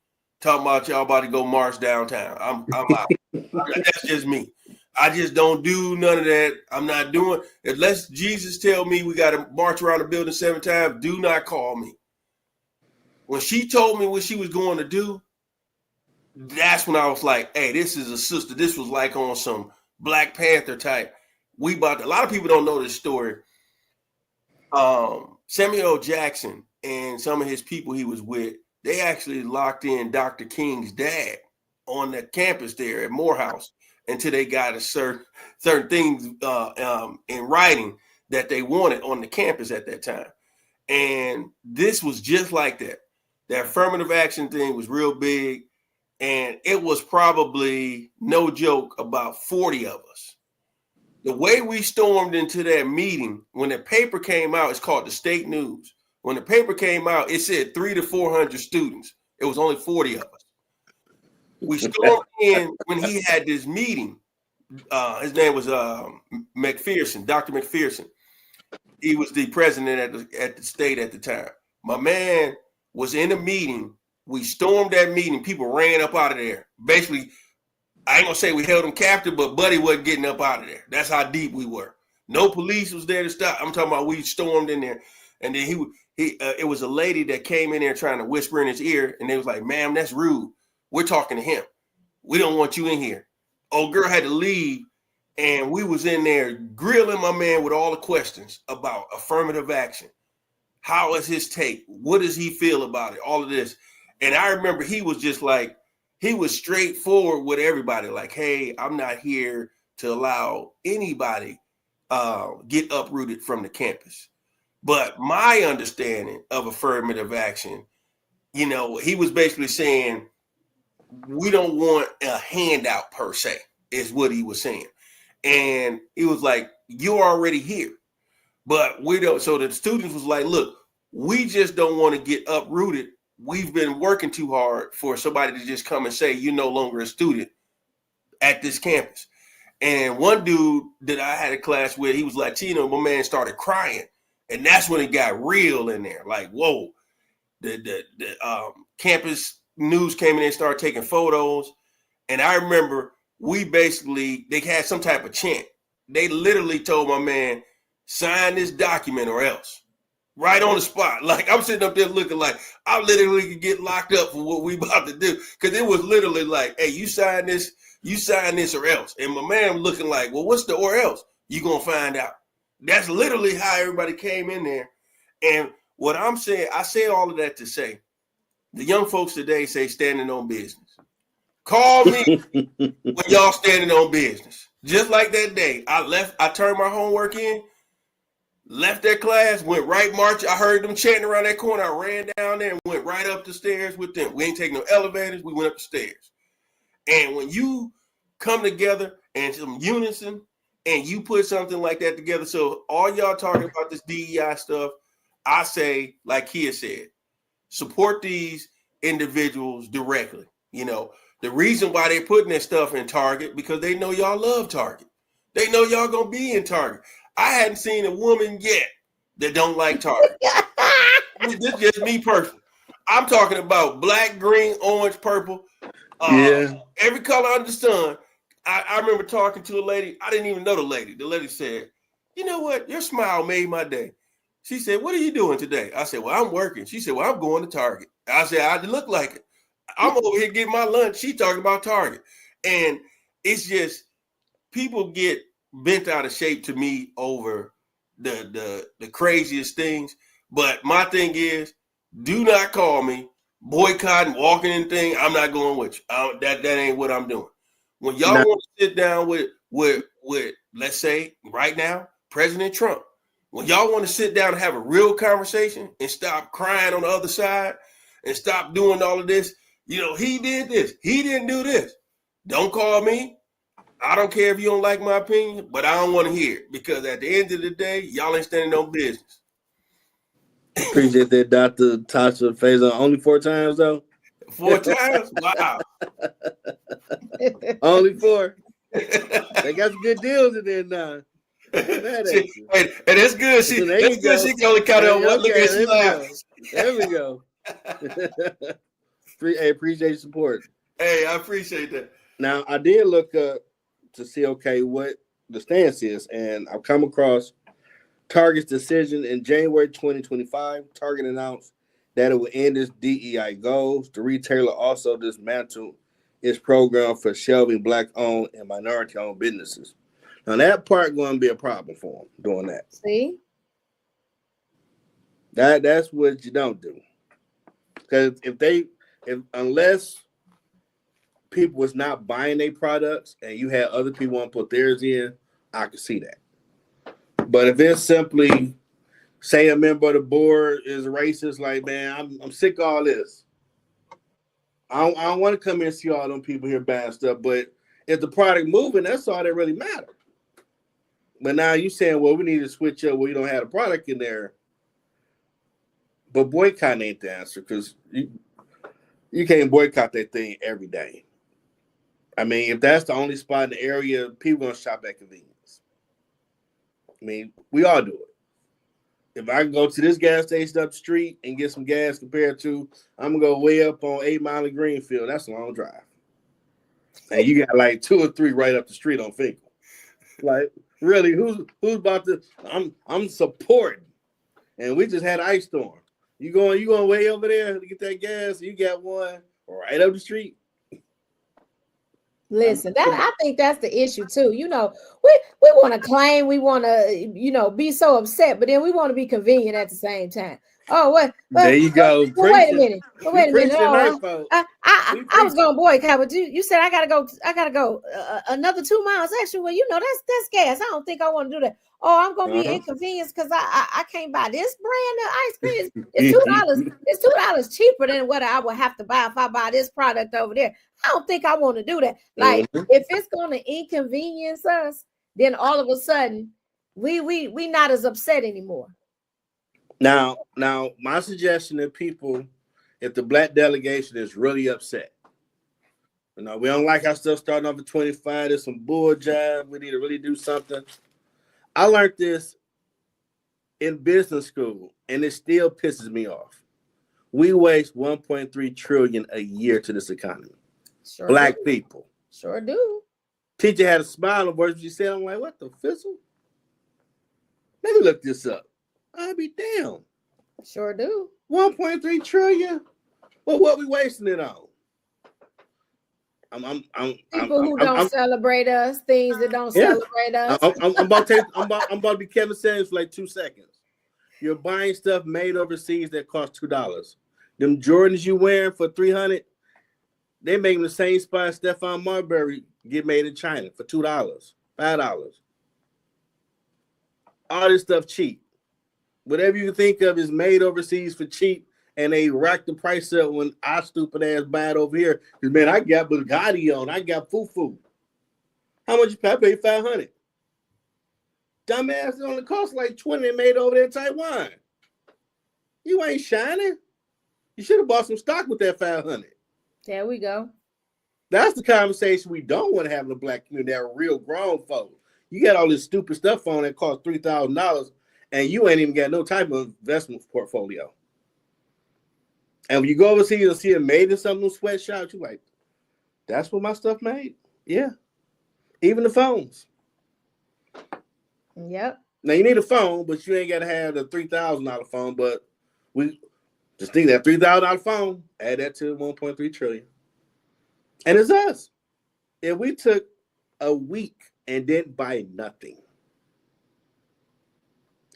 talking about y'all about to go march downtown. I'm out. That's just me. I just don't do none of that. I'm not doing, unless Jesus tell me we got to march around the building 7 times, do not call me. When she told me what she was going to do, that's when I was like, hey, this is a sister. This was like on some Black Panther type. A lot of people don't know this story. Samuel Jackson and some of his people he was with, they actually locked in Dr. King's dad on the campus there at Morehouse until they got a certain things in writing that they wanted on the campus at that time. And this was just like that. That affirmative action thing was real big. And it was probably, no joke, about 40 of us. The way we stormed into that meeting, when the paper came out, it's called the State News. When the paper came out, it said 300 to 400 students. It was only 40 of us. We stormed in when he had this meeting. His name was McPherson, Dr. McPherson. He was the president at the state at the time. My man was in a meeting. We stormed that meeting. People ran up out of there. Basically, I ain't gonna say we held him captive, but Buddy wasn't getting up out of there. That's how deep we were. No police was there to stop. I'm talking about we stormed in there, and then it was a lady that came in there trying to whisper in his ear, and they was like, "Ma'am, that's rude. We're talking to him. We don't want you in here." Old girl had to leave, and we was in there grilling my man with all the questions about affirmative action. How is his take? What does he feel about it? All of this. And I remember he was just like, he was straightforward with everybody. Like, hey, I'm not here to allow anybody get uprooted from the campus. But my understanding of affirmative action, he was basically saying, we don't want a handout per se, is what he was saying. And he was like, you're already here. But we don't. So the students was like, look, we just don't want to get uprooted. We've been working too hard for somebody to just come and say, you're no longer a student at this campus. And one dude that I had a class with, he was Latino. My man started crying. And that's when it got real in there. Like, whoa, the campus news came in and started taking photos. And I remember they had some type of chant. They literally told my man, sign this document or else. Right on the spot. Like, I'm sitting up there looking like I literally could get locked up for what we about to do. Because it was literally like, hey, you sign this or else. And my man looking like, well, what's the or else? You going to find out. That's literally how everybody came in there. And what I'm saying, I say all of that to say, the young folks today say standing on business. Call me when y'all standing on business. Just like that day, I turned my homework in, left that class, went right march. I heard them chanting around that corner. I ran down there and went right up the stairs with them. We ain't taking no elevators. We went up the stairs. And when you come together and some unison and you put something like that together, so all y'all talking about this DEI stuff, I say, like Kia said, support these individuals directly. The reason why they're putting that stuff in Target, because they know y'all love Target. They know y'all going to be in Target. I hadn't seen a woman yet that don't like Target. This is just me personally. I'm talking about black, green, orange, purple. Every color under the sun. I remember talking to a lady. I didn't even know the lady. The lady said, you know what? Your smile made my day. She said, what are you doing today? I said, well, I'm working. She said, well, I'm going to Target. I said, I look like it. I'm over here getting my lunch. She talking about Target. And it's just, people get bent out of shape to me over the craziest things. But my thing is, do not call me boycotting, walking in thing. I'm not going with you. That ain't what I'm doing. When y'all want to sit down with let's say right now, President Trump, when y'all want to sit down and have a real conversation and stop crying on the other side and stop doing all of this, he did this, he didn't do this. Don't call me. I don't care if you don't like my opinion, but I don't want to hear it, because at the end of the day, y'all ain't standing on business. Appreciate that, Dr. Tasha Faison. Only 4 times, though? 4 times? Wow. Only 4. They got some good deals in there now. And that's good. She can only count on one look at slides. There we go. Hey, appreciate your support. Hey, I appreciate that. Now, I did look up to see, okay, what the stance is. And I've come across Target's decision in January 2025. Target announced that it will end its DEI goals. The retailer also dismantled its program for shelving Black-owned and minority-owned businesses. Now, that part going to be a problem for them doing that. See? That's what you don't do. Because unless people was not buying their products and you had other people want to put theirs in, I could see that. But if it's simply say a member of the board is racist, like, man, I'm sick of all this. I don't want to come in and see all them people here bad stuff. But if the product moving, that's all that really matters. But now you saying, well, we need to switch up where you don't have a product in there. But boycott ain't the answer, because you can't boycott that thing every day. I mean, if that's the only spot in the area, people gonna shop at convenience. I mean, we all do it. If I can go to this gas station up the street and get some gas compared to, I'm gonna go way up on 8 Mile in Greenfield. That's a long drive. And you got like 2 or 3 right up the street on Finkel. Like, really, who's about to? I'm supporting. And we just had an ice storm. You going way over there to get that gas? You got one right up the street. Listen, I think that's the issue too. You know, we want to claim, we want to, be so upset, but then we want to be convenient at the same time. Oh, what? There you go. Wait a minute. Wait a minute. Oh, I was going to boycott, but you said I gotta go another 2 miles extra. Well, that's gas. I don't think I want to do that. Oh, I'm gonna be inconvenienced because I can't buy this brand of ice cream. It's $2. It's $2 cheaper than what I would have to buy if I buy this product over there. I don't think I want to do that. Like, if it's gonna inconvenience us, then all of a sudden we not as upset anymore. Now, my suggestion to people, if the Black delegation is really upset, we don't like our stuff starting off at 25. There's some bull jive. We need to really do something. I learned this in business school, and it still pisses me off. We waste 1.3 trillion a year to this economy. Sure Black do. people. Sure do. Teacher had a smile on words she said. I'm like, what the fizzle? Let me look this up. I'll be damned. Sure do. 1.3 trillion. Well, what we wasting it on? People who don't celebrate us, things that don't celebrate us. I'm about to be Kevin Samuels for like 2 seconds. You're buying stuff made overseas that cost $2. Them Jordans you wearing for $300, they make them the same spot Stephon Marbury get made in China for $2, $5. All this stuff cheap. Whatever you think of is made overseas for cheap, and they rack the price up when I stupid ass buy it over here. Because, man, I got Bugatti on. I got Fufu. How much you pay? I paid $500. Dumbass, it only cost like $20 they made over there in Taiwan. You ain't shining. You should have bought some stock with that $500. There we go. That's the conversation we don't want to have in the Black community. That real grown folks. You got all this stupid stuff on that costs $3,000, and you ain't even got no type of investment portfolio. And when you go overseas and see it made in some of those sweatshops, you're like, that's what my stuff made? Yeah. Even the phones. Yep. Now, you need a phone, but you ain't got to have the $3,000 phone. But we just think that $3,000 phone, add that to 1.3 trillion. And it's us. If we took a week and didn't buy nothing.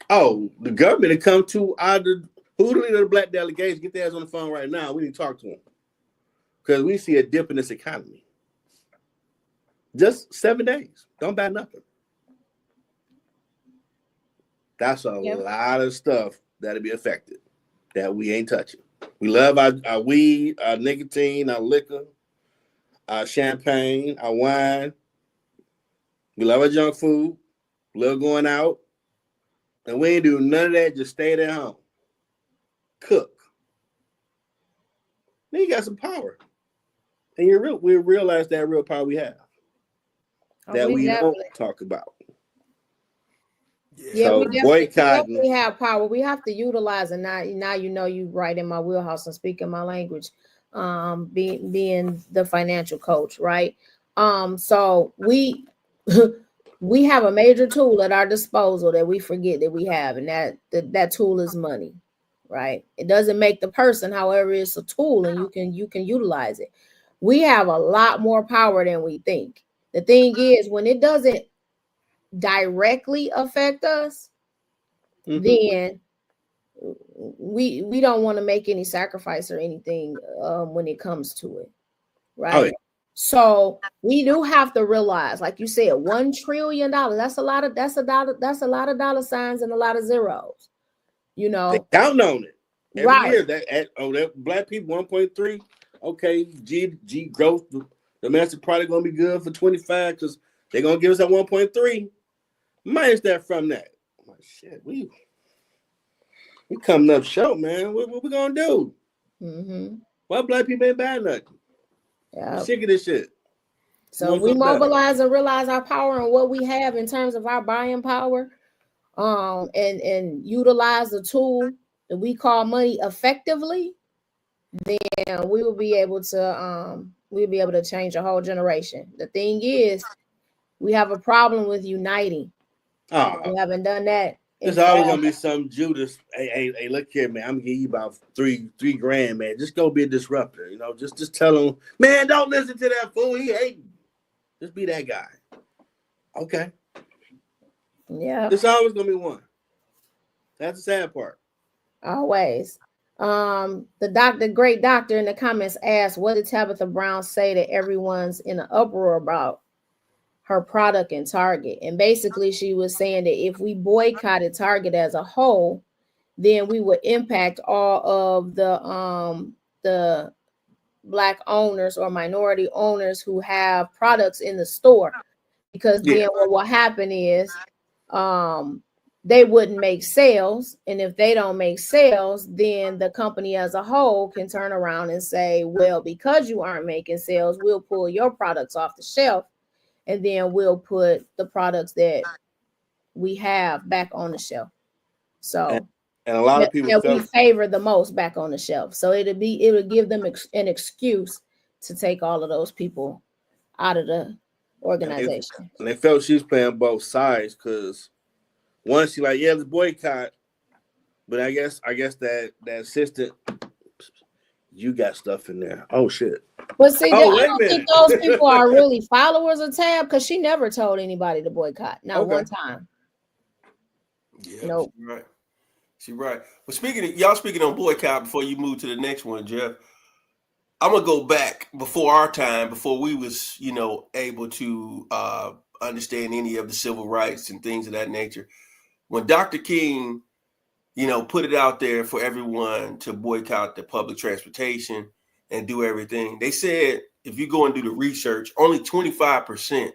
Oh, the government had come to who the leader of the Black delegation? Get their ass on the phone right now. We need to talk to them. Because we see a dip in this economy. Just 7 days. Don't buy nothing. That's a lot of stuff that'll be affected that we ain't touching. We love our weed, our nicotine, our liquor, our champagne, our wine. We love our junk food. We love going out. And we ain't do none of that. Just stay at home. Cook. Then you got some power. And we realize that real power we have. That we don't talk about. Yeah, so we definitely have power. We have to utilize it. Now you right in my wheelhouse and speaking my language, being the financial coach, right? So we we have a major tool at our disposal that we forget that we have, and that tool is money, right? It doesn't make the person, however, it's a tool, and you can utilize it. We have a lot more power than we think. The thing is, when it doesn't directly affect us, then we don't want to make any sacrifice or anything when it comes to it, right? Oh, yeah. So we do have to realize, like you said, $1 trillion. That's a lot of dollar signs and a lot of zeros. You know, they count on it every year. That black people 1.3. Okay, G growth, domestic product gonna be good for 25 because they're gonna give us that 1.3. Minus that from that. I'm like, shit, we coming up short, man. What we gonna do? Why black people ain't buying nothing? I'm sick of this shit. So we mobilize and realize our power and what we have in terms of our buying power, and utilize the tool that we call money effectively. Then we will be able to change a whole generation. The thing is, we have a problem with uniting. We haven't done that. There's always gonna be some Judas. Hey, look here, man. I'm gonna give you about three grand, man. Just go be a disruptor. You know, just tell him, man, don't listen to that fool. He hating. Just be that guy. Okay. Yeah. There's always gonna be one. That's the sad part. Always. The great doctor in the comments asked, what did Tabitha Brown say that everyone's in an uproar about her product and Target? And basically she was saying that if we boycotted Target as a whole, then we would impact all of the Black owners or minority owners who have products in the store, because then what will happen is they wouldn't make sales, and if they don't make sales, then the company as a whole can turn around and say, well, because you aren't making sales, we'll pull your products off the shelf, and then we'll put the products that we have back on the shelf. So and a lot of people we favor the most back on the shelf. So it would give them an excuse to take all of those people out of the organization. And they felt she was playing both sides, because once she like, yeah, let's boycott, but I guess that assistant, you got stuff in there. Oh shit. But see, I don't think those people are really followers of Tab, because she never told anybody to boycott. Not one time. Yeah, nope. She's right. But speaking on boycott, before you move to the next one, Jeff, I'm gonna go back before our time, before we was, able to understand any of the civil rights and things of that nature. When Dr. King, put it out there for everyone to boycott the public transportation and do everything, they said if you go and do the research, only 25%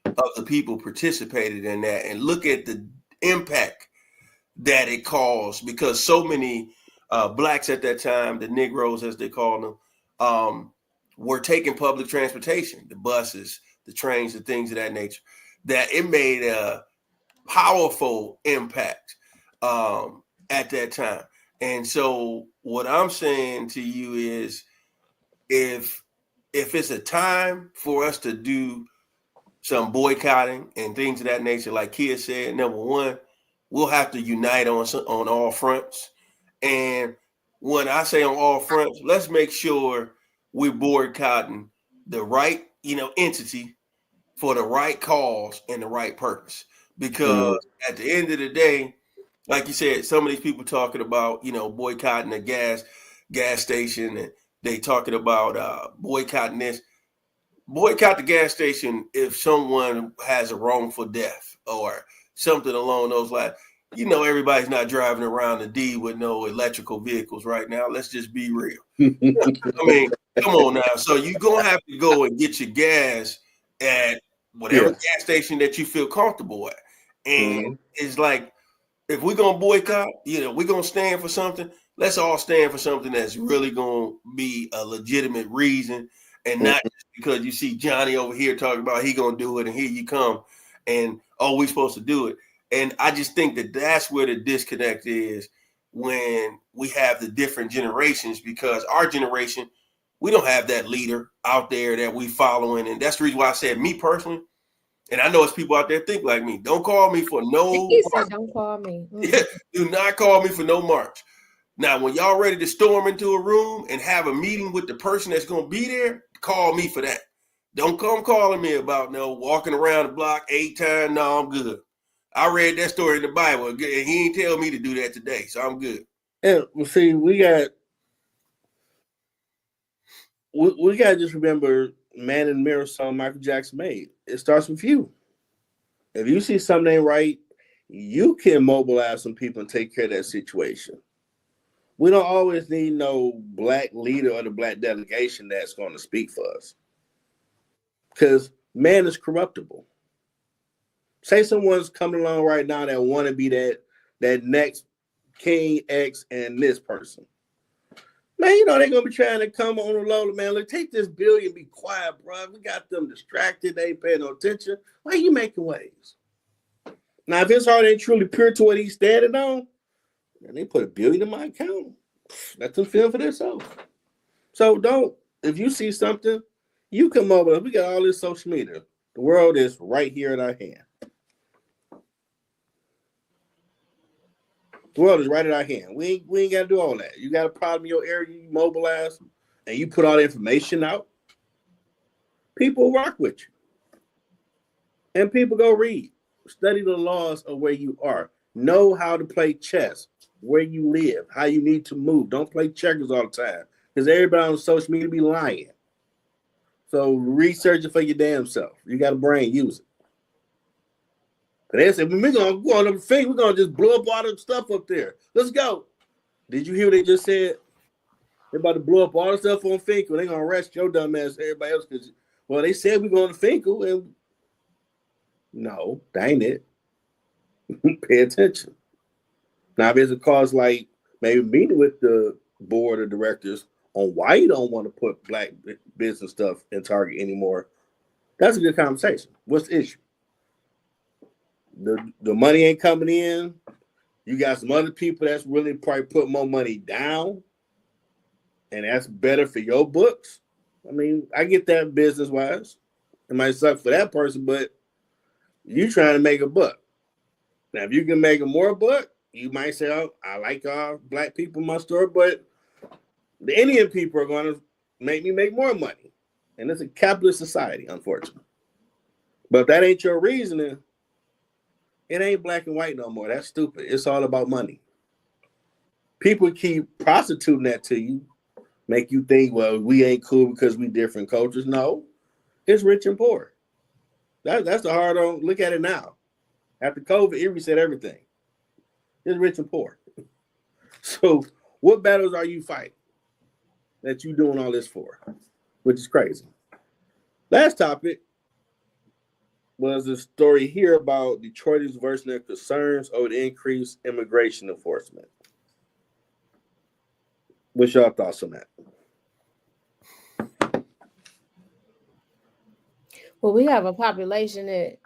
of the people participated in that, and look at the impact that it caused, because so many Blacks at that time, the Negroes as they call them, were taking public transportation, the buses, the trains, the things of that nature, that it made a powerful impact at that time. And so what I'm saying to you is, if it's a time for us to do some boycotting and things of that nature, like Kia said, number one, we'll have to unite on all fronts. And when I say on all fronts, let's make sure we're boycotting the right, entity for the right cause and the right purpose. Because at the end of the day, like you said, some of these people talking about, boycotting a gas station, and they talking about boycotting this. Boycott the gas station if someone has a wrongful death or something along those lines. Everybody's not driving around the D with no electrical vehicles right now. Let's just be real. I mean, come on now. So you're going to have to go and get your gas at whatever gas station that you feel comfortable at. And it's like, if we're going to boycott, we're going to stand for something, let's all stand for something that's really going to be a legitimate reason, and not just because you see Johnny over here talking about he going to do it, and here you come, and, we supposed to do it. And I just think that that's where the disconnect is when we have the different generations, because our generation, we don't have that leader out there that we following. And that's the reason why I said, me personally, And I know it's people out there think like me. Don't call me for no. He said, "Don't call me." Do not call me for no march. Now, when y'all ready to storm into a room and have a meeting with the person that's going to be there, call me for that. Don't come calling me about walking around the block 8 times. No, I'm good. I read that story in the Bible, and he ain't tell me to do that today, so I'm good. Yeah, well, see, we got to just remember, man in the mirror song Michael Jackson made. It starts with you. If you see something ain't right, you can mobilize some people and take care of that situation. We don't always need no black leader or the black delegation that's going to speak for us. Because man is corruptible. Say someone's coming along right now that want to be that next King X and this person. Man, they're going to be trying to come on the low. Man, look, take this billion, be quiet, bro. We got them distracted. They ain't paying no attention. Why are you making waves? Now, if his heart ain't truly pure to what he's standing on, then they put $1 billion in my account. Let them feel for themselves. So if you see something, you come over. We got all this social media. The world is right here in our hand. The world is right in our hand. We ain't got to do all that. You got a problem in your area, you mobilize, and you put all the information out. People rock with you. And people go read. Study the laws of where you are. Know how to play chess, where you live, how you need to move. Don't play checkers all the time. Because everybody on social media be lying. So research it for your damn self. You got a brain, use it. But they said, we're going to go on the thing. We're going to just blow up all the stuff up there. Let's go. Did you hear what they just said? They're about to blow up all the stuff on Finkel. They're going to arrest your dumb ass everybody else. Because, well, they said we're going to Finkel. And no, that ain't it. Pay attention. Now, if it's a cause like maybe meeting with the board of directors on why you don't want to put black business stuff in Target anymore, that's a good conversation. What's the issue? The money ain't coming in. You got some other people that's really probably put more money down, and that's better for your books. I mean, I get that business-wise. It might suck for that person, but you trying to make a buck. Now, if you can make a more buck, you might say, oh, I like black people in my store, but the Indian people are going to make me make more money. And it's a capitalist society, unfortunately. But if that ain't your reasoning, it ain't black and white no more. That's stupid. It's all about money. People keep prostituting that to you, make you think, well, we ain't cool because we different cultures. No, it's rich and poor. That's the hard on. Look at it now. After COVID, it reset everything. It's rich and poor. So what battles are you fighting that you doing all this for? Which is crazy. Last topic was a story here about Detroiters voicing their concerns over the increased immigration enforcement. What's your thoughts on that? Well, we have a population that,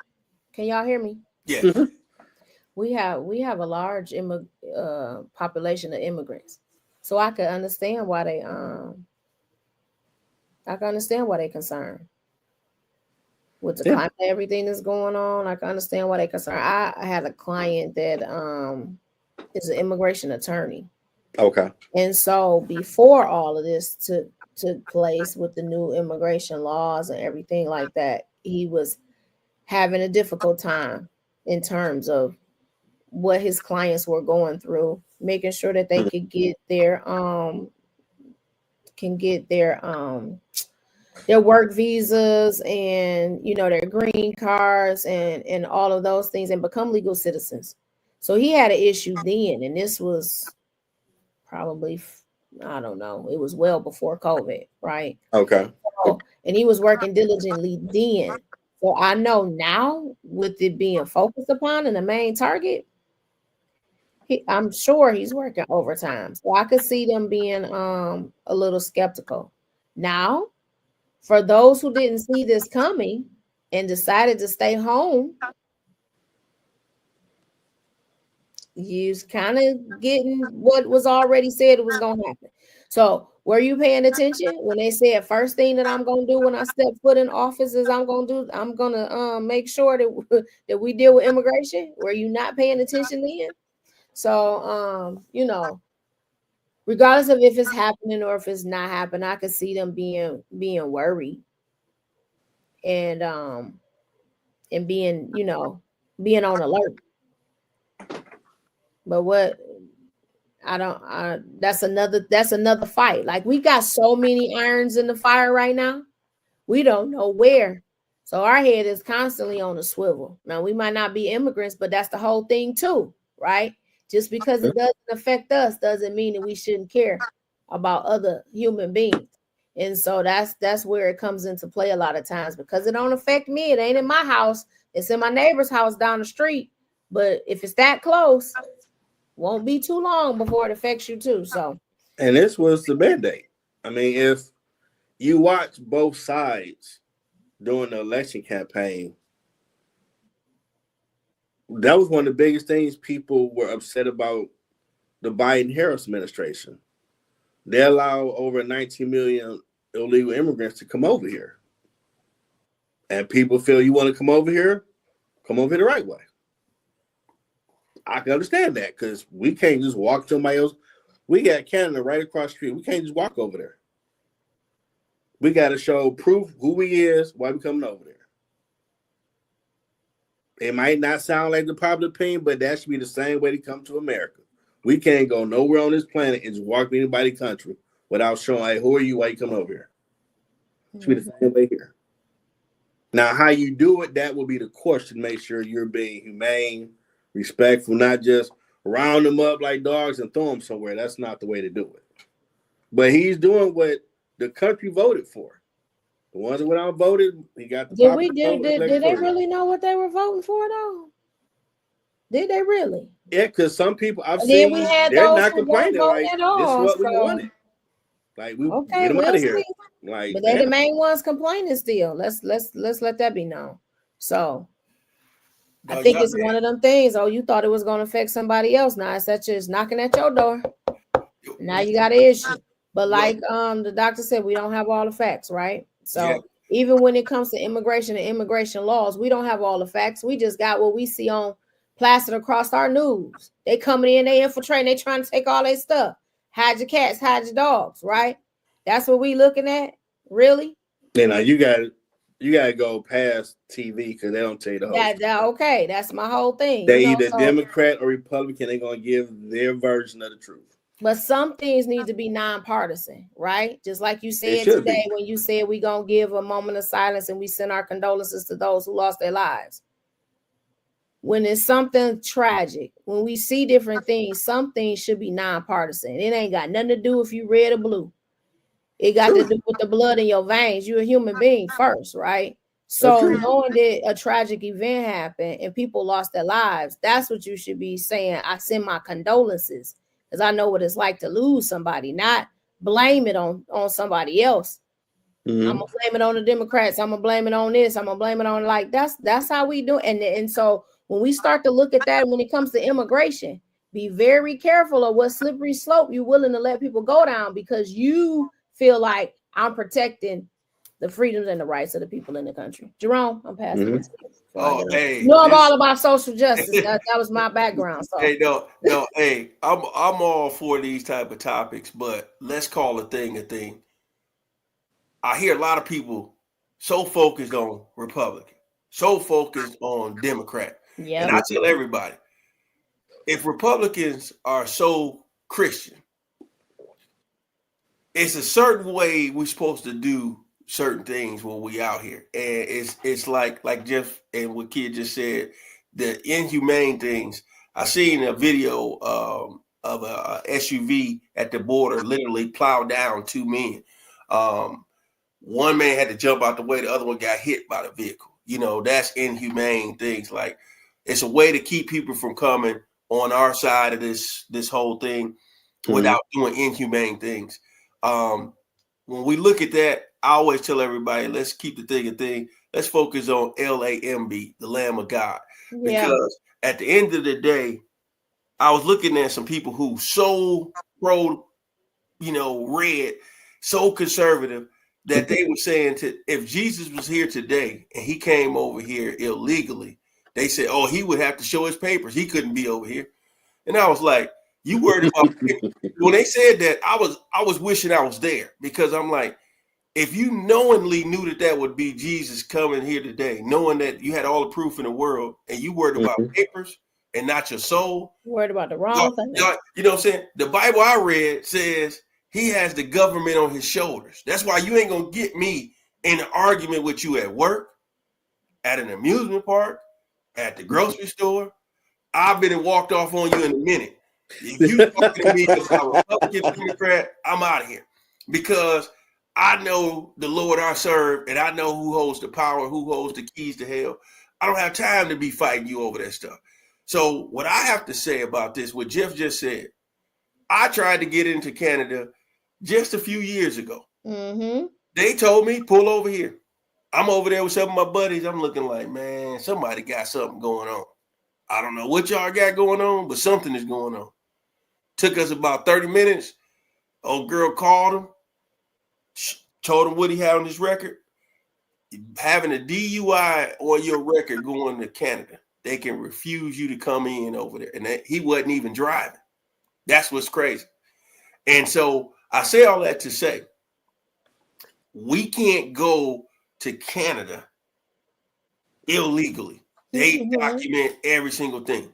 can y'all hear me? Yeah. Mm-hmm. We have a large population of immigrants. So I can understand why they concerned. With the climate, everything that's going on, I can understand why they concerned. I had a client that is an immigration attorney. Okay. And so before all of this took place with the new immigration laws and everything like that, he was having a difficult time in terms of what his clients were going through, making sure that they could get their work visas and their green cards and all of those things and become legal citizens. So he had an issue then, and this was probably, I don't know, it was well before COVID, right? Okay. So, and he was working diligently then. So I know now, with it being focused upon and the main target, I'm sure he's working overtime. So I could see them being a little skeptical. Now, for those who didn't see this coming and decided to stay home, you're kind of getting what was already said was going to happen. So were you paying attention when they said first thing that I'm going to do when I step foot in office is I'm going to make sure that that we deal with immigration? Were you not paying attention then? So regardless of if it's happening or if it's not happening, I could see them being worried and being being on alert. But what that's another fight. Like, we got so many irons in the fire right now. We don't know where. So our head is constantly on a swivel. Now, we might not be immigrants, but that's the whole thing too, right? Just because it doesn't affect us doesn't mean that we shouldn't care about other human beings. And so that's where it comes into play a lot of times, because it don't affect me. It ain't in my house. It's in my neighbor's house down the street. But if it's that close, won't be too long before it affects you too. So, and this was the mandate. I mean, if you watch both sides during the election campaign, that was one of the biggest things people were upset about the Biden-Harris administration. They allow over 19 million illegal immigrants to come over here. And people feel, you want to come over here the right way. I can understand that, because we can't just walk to somebody else. We got Canada right across the street. We can't just walk over there. We got to show proof who we is, why we coming over there. It might not sound like the popular opinion, but that should be the same way to come to America. We can't go nowhere on this planet and just walk to anybody's country without showing, hey, who are you? Why you come over here? It should be the same way here. Now, how you do it, that will be the question. Make sure you're being humane, respectful, not just round them up like dogs and throw them somewhere. That's not the way to do it. But he's doing what the country voted for. The ones that went out and voted, he got the did they really know what they were voting for though? Did they really? Yeah, because some people I've seen, they're not complaining. Like, this is what we wanted. Like, we get them out of here. Like, but they're the main ones complaining still. Let's let that be known. So I think it's one of them things. Oh, you thought it was going to affect somebody else. Now it's just knocking at your door. Now you got an issue. But like the doctor said, we don't have all the facts, right? So even when it comes to immigration and immigration laws, we don't have all the facts. We just got what we see on plastered across our news. They coming in, they infiltrating, they trying to take all their stuff. Hide your cats, hide your dogs, right? That's what we looking at, really. You know, you got to go past TV, because they don't tell you the whole story. Okay, that's my whole thing. They either Democrat or Republican. They're gonna give their version of the truth. But some things need to be nonpartisan, right? Just like you said today when you said we gonna give a moment of silence and we send our condolences to those who lost their lives. When it's something tragic, when we see different things, some things should be nonpartisan. It ain't got nothing to do if you red or blue. It got to do with the blood in your veins. You're a human being first, right? So knowing that a tragic event happened and people lost their lives, that's what you should be saying. I send my condolences, because I know what it's like to lose somebody, not blame it on somebody else. I'm gonna blame it on the Democrats. I'm gonna blame it on this. I'm gonna blame it on, like, that's how we do it. And so when we start to look at that, when it comes to immigration, be very careful of what slippery slope you're willing to let people go down, because you feel like I'm protecting the freedoms and the rights of the people in the country. Jerome, I'm passing it to you. I'm all about social justice. That was my background. So. Hey, I'm all for these type of topics, but let's call a thing. I hear a lot of people so focused on Republican, so focused on Democrat. Yeah. And I tell everybody, if Republicans are so Christian, it's a certain way we're supposed to do certain things when we out here. And it's like Jeff and what Kid just said, the inhumane things. I seen a video of a SUV at the border literally plow down two men. One man had to jump out the way, the other one got hit by the vehicle. You know, that's inhumane things. Like, it's a way to keep people from coming on our side of this whole thing without doing inhumane things. When we look at that, I always tell everybody, let's keep the thing a thing. Let's focus on LAMB, the Lamb of God. Because at the end of the day, I was looking at some people who so pro, red, so conservative that they were saying if Jesus was here today and he came over here illegally, they said, oh, he would have to show his papers. He couldn't be over here. And I was like, you worried about when they said that, I was wishing I was there, because I'm like, if you knowingly knew that would be Jesus coming here today, knowing that you had all the proof in the world, and you worried about papers and not your soul, worried about the wrong thing. You know what I'm saying? The Bible I read says he has the government on his shoulders. That's why you ain't gonna get me in an argument with you at work, at an amusement park, at the grocery store. I've been and walked off on you in a minute. If you talking to me about Republican, Democrat, I'm out of here, because I know the Lord I serve, and I know who holds the power, who holds the keys to hell. I don't have time to be fighting you over that stuff. So what I have to say about this, what Jeff just said, I tried to get into Canada just a few years ago. Mm-hmm. They told me, pull over here. I'm over there with some of my buddies. I'm looking like, man, somebody got something going on. I don't know what y'all got going on, but something is going on. Took us about 30 minutes. Old girl called him, told him what he had on his record. Having a DUI on your record going to Canada, they can refuse you to come in over there. And he wasn't even driving. That's what's crazy. And so I say all that to say, we can't go to Canada illegally. They document every single thing.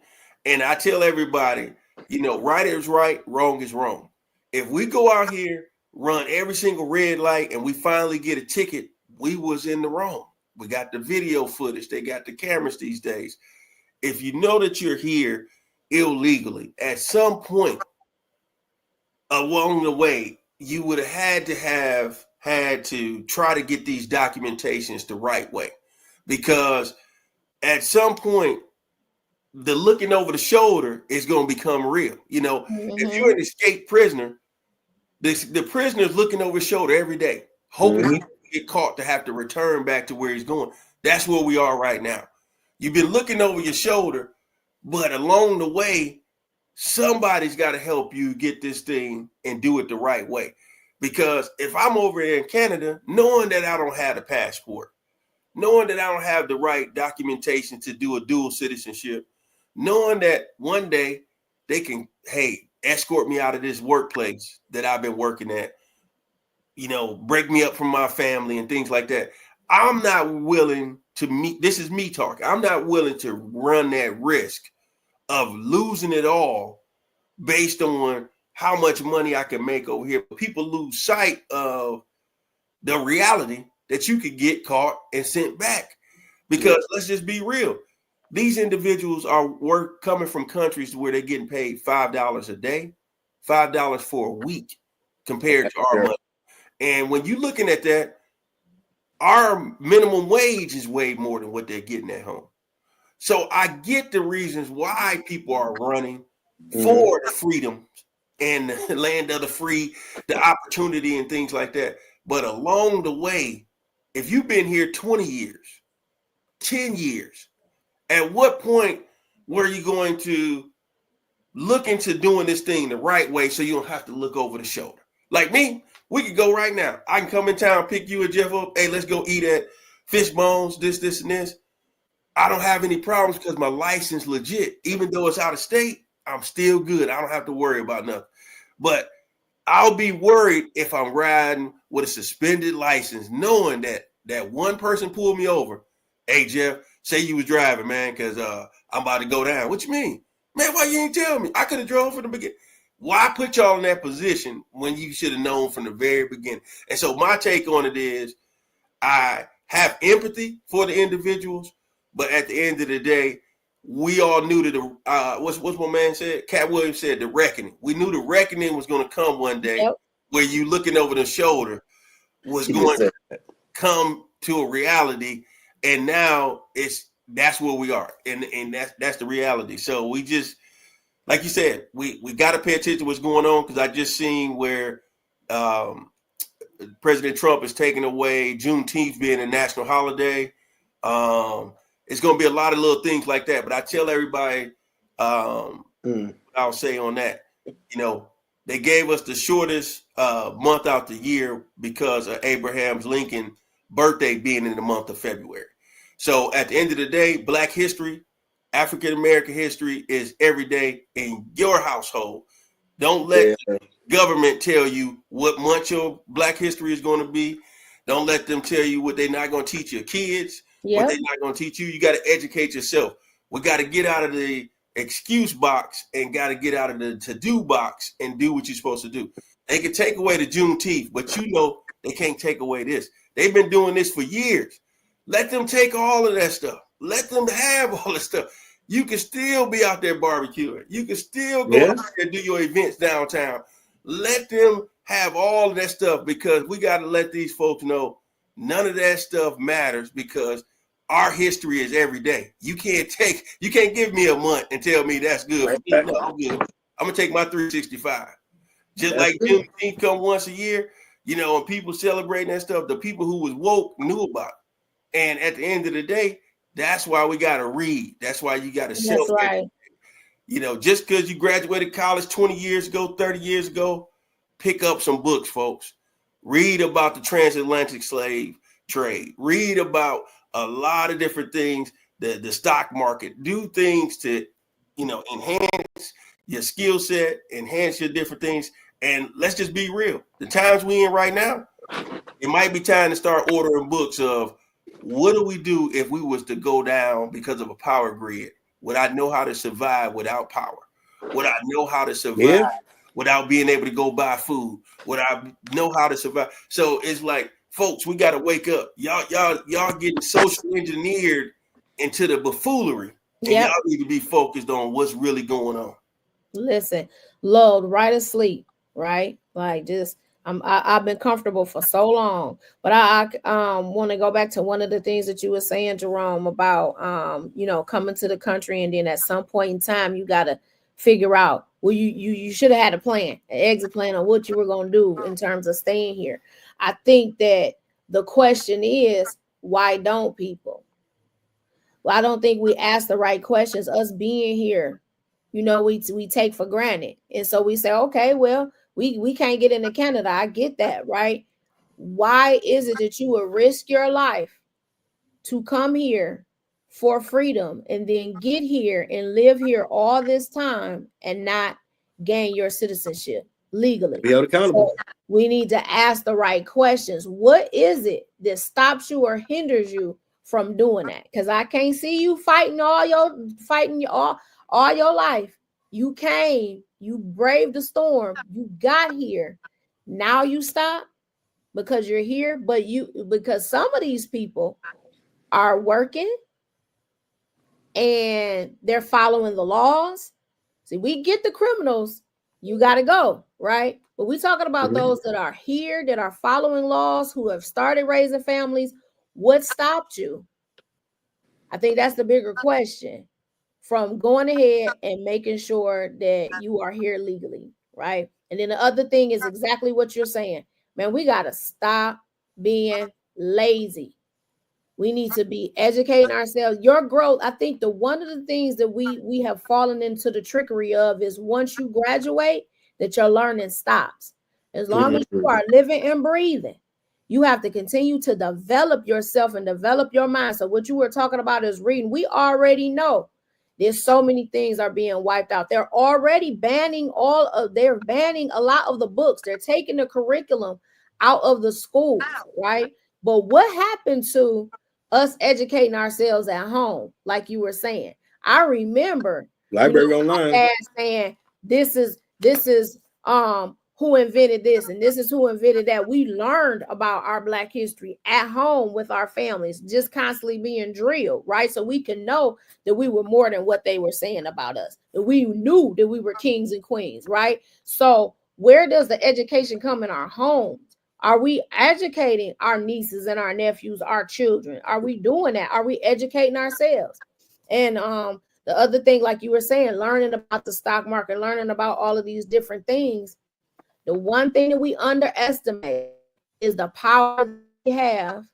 And I tell everybody, right is right, wrong is wrong. If we go out here, run every single red light, and we finally get a ticket, we was in the wrong. We got the video footage. They got the cameras these days. If you know that you're here illegally, at some point along the way, you would have had to try to get these documentations the right way, because at some point, the looking over the shoulder is going to become real. If you're an escaped prisoner, the prisoner is looking over his shoulder every day, hoping he get caught to have to return back to where he's going. That's where we are right now. You've been looking over your shoulder, but along the way, somebody's got to help you get this thing and do it the right way. Because if I'm over here in Canada, knowing that I don't have the passport, knowing that I don't have the right documentation to do a dual citizenship, knowing that one day they can, escort me out of this workplace that I've been working at, break me up from my family and things like that. I'm not willing to this is me talking. I'm not willing to run that risk of losing it all based on how much money I can make over here. People lose sight of the reality that you could get caught and sent back. Because let's just be real. These individuals are coming from countries where they're getting paid $5 a day, $5 for a week compared to our money. And when you're looking at that, our minimum wage is way more than what they're getting at home. So I get the reasons why people are running for the freedom and the land of the free, the opportunity and things like that. But along the way, if you've been here 20 years, 10 years, at what point were you going to look into doing this thing the right way so you don't have to look over the shoulder? Like me, we could go right now. I can come in town, pick you and Jeff up. Hey, let's go eat at Fish Bones, this, and this. I don't have any problems because my license legit. Even though it's out of state, I'm still good. I don't have to worry about nothing. But I'll be worried if I'm riding with a suspended license, knowing that one person pulled me over. Hey, Jeff, say you was driving, man, because I'm about to go down. What you mean? Man, why you ain't tell me? I could have drove from the beginning. Why put y'all in that position when you should have known from the very beginning? And so my take on it is I have empathy for the individuals, but at the end of the day, we all knew that what's my man said? Cat Williams said the reckoning. We knew the reckoning was going to come one day where you looking over the shoulder was going to come to a reality. And now that's where we are. And that's the reality. So we just, like you said, we got to pay attention to what's going on, because I just seen where President Trump is taking away Juneteenth being a national holiday. It's going to be a lot of little things like that. But I tell everybody, I'll say on that. You know, they gave us the shortest month out the year because of Abraham Lincoln's birthday being in the month of February. So at the end of the day, Black history, African American history is every day in your household. Don't let the government tell you what month your Black history is going to be. Don't let them tell you what they're not going to teach your kids, what they're not going to teach you. You got to educate yourself. We got to get out of the excuse box and got to get out of the to-do box and do what you're supposed to do. They can take away the Juneteenth, but you know they can't take away this. They've been doing this for years. Let them take all of that stuff. Let them have all the stuff. You can still be out there barbecuing. You can still go out there and do your events downtown. Let them have all of that stuff, because we got to let these folks know none of that stuff matters, because our history is every day. You can't give me a month and tell me that's good. No, I'm good. I'm gonna take my 365. Just like Juneteenth come once a year, you know, and people celebrating that stuff, the people who was woke knew about it. And at the end of the day, that's why we gotta read. That's why you gotta self-educate. Right. You know, just because you graduated college 20 years ago, 30 years ago, pick up some books, folks. Read about the transatlantic slave trade. Read about a lot of different things, the stock market. Do things to, you know, enhance your skill set, enhance your different things. And let's just be real. The times we in right now, it might be time to start ordering books of what do we do if we was to go down because of a power grid? Would I know how to survive without power? Would I know how to survive without being able to go buy food? Would I know how to survive? So it's like, folks, we got to wake up. Y'all getting social engineered into the buffoonery. And y'all need to be focused on what's really going on. Listen, lulled right asleep, right? Like just I've been comfortable for so long, but I want to go back to one of the things that you were saying, Jerome, about you know, coming to the country, and then at some point in time you got to figure out, well, you should have had a plan, an exit plan on what you were going to do in terms of staying here. I think that the question is, why don't people? Well, I don't think we ask the right questions. Us being here, you know, we take for granted. And so we say, okay, well, we can't get into Canada. I get that, right? Why is it that you would risk your life to come here for freedom and then get here and live here all this time and not gain your citizenship legally? Be held accountable. So we need to ask the right questions. What is it that stops you or hinders you from doing that? Because I can't see you fighting all your life. You came, you braved the storm, you got here. Now you stop because you're here, because some of these people are working and they're following the laws. See, we get the criminals, you got to go, right? But we're talking about those that are here, that are following laws, who have started raising families. What stopped you? I think that's the bigger question, from going ahead and making sure that you are here legally, right? And then the other thing is exactly what you're saying. Man, we got to stop being lazy. We need to be educating ourselves. Your growth, I think one of the things that we have fallen into the trickery of is, once you graduate, that your learning stops. As long as you are living and breathing, you have to continue to develop yourself and develop your mind. So what you were talking about is reading. We already know there's so many things are being wiped out. They're already banning a lot of the books. They're taking the curriculum out of the schools, right? But what happened to us educating ourselves at home? Like you were saying, I remember library online saying, this is who invented this and this is who invented that. We learned about our Black history at home with our families, just constantly being drilled, right? So we can know that we were more than what they were saying about us, that we knew that we were kings and queens, right? So where does the education come in our homes? Are we educating our nieces and our nephews, our children? Are we doing that? Are we educating ourselves? And the other thing, like you were saying, learning about the stock market, learning about all of these different things. The one thing that we underestimate is the power that we have.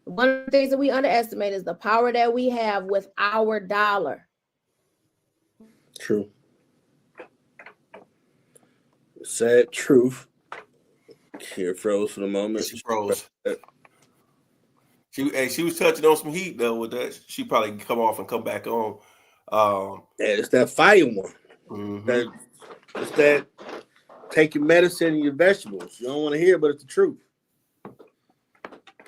One of the things that we underestimate is the power that we have with our dollar. True. Sad truth. Here froze for the moment. She froze. She was touching on some heat though with that. She probably come off and come back on. Yeah, it's that fire one. Mm-hmm. It's that take your medicine and your vegetables. You don't want to hear, but it's the truth.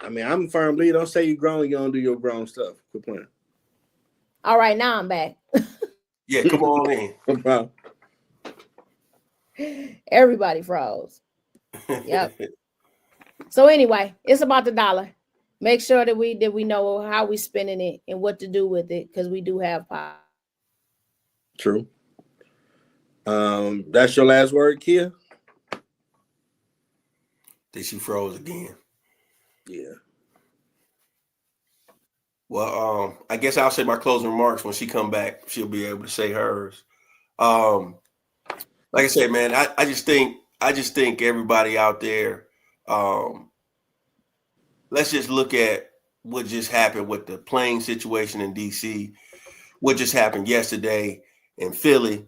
I mean, I'm a firm believer. Don't say you're grown, you don't do your grown stuff. Quit playing. All right, now I'm back. Yeah, come on in. No problem. Everybody froze. Yep. So anyway, it's about the dollar. Make sure that we know how we spending it and what to do with it, because we do have power. True. That's your last word, Kia? Then she froze again. Yeah. Well, I guess I'll say my closing remarks when she come back. She'll be able to say hers. Like I said, man, I just think everybody out there, let's just look at what just happened with the plane situation in DC, what just happened yesterday in Philly.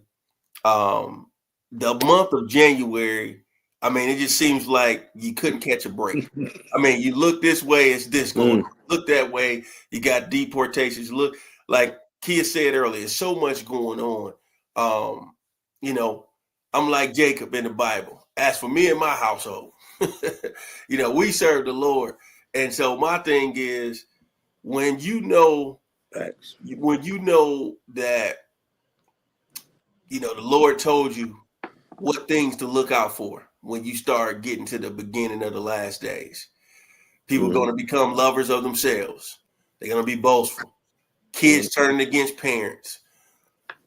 The month of January, I mean, it just seems like you couldn't catch a break. I mean, you look this way, it's this going on. Look that way, you got deportations. Look, like Kia said earlier, there's so much going on. You know, I'm like Jacob in the Bible. As for me and my household, you know, we serve the Lord. And so my thing is, when you know that, you know, the Lord told you what things to look out for when you start getting to the beginning of the last days. People are going to become lovers of themselves. They're going to be boastful. Kids turning against parents.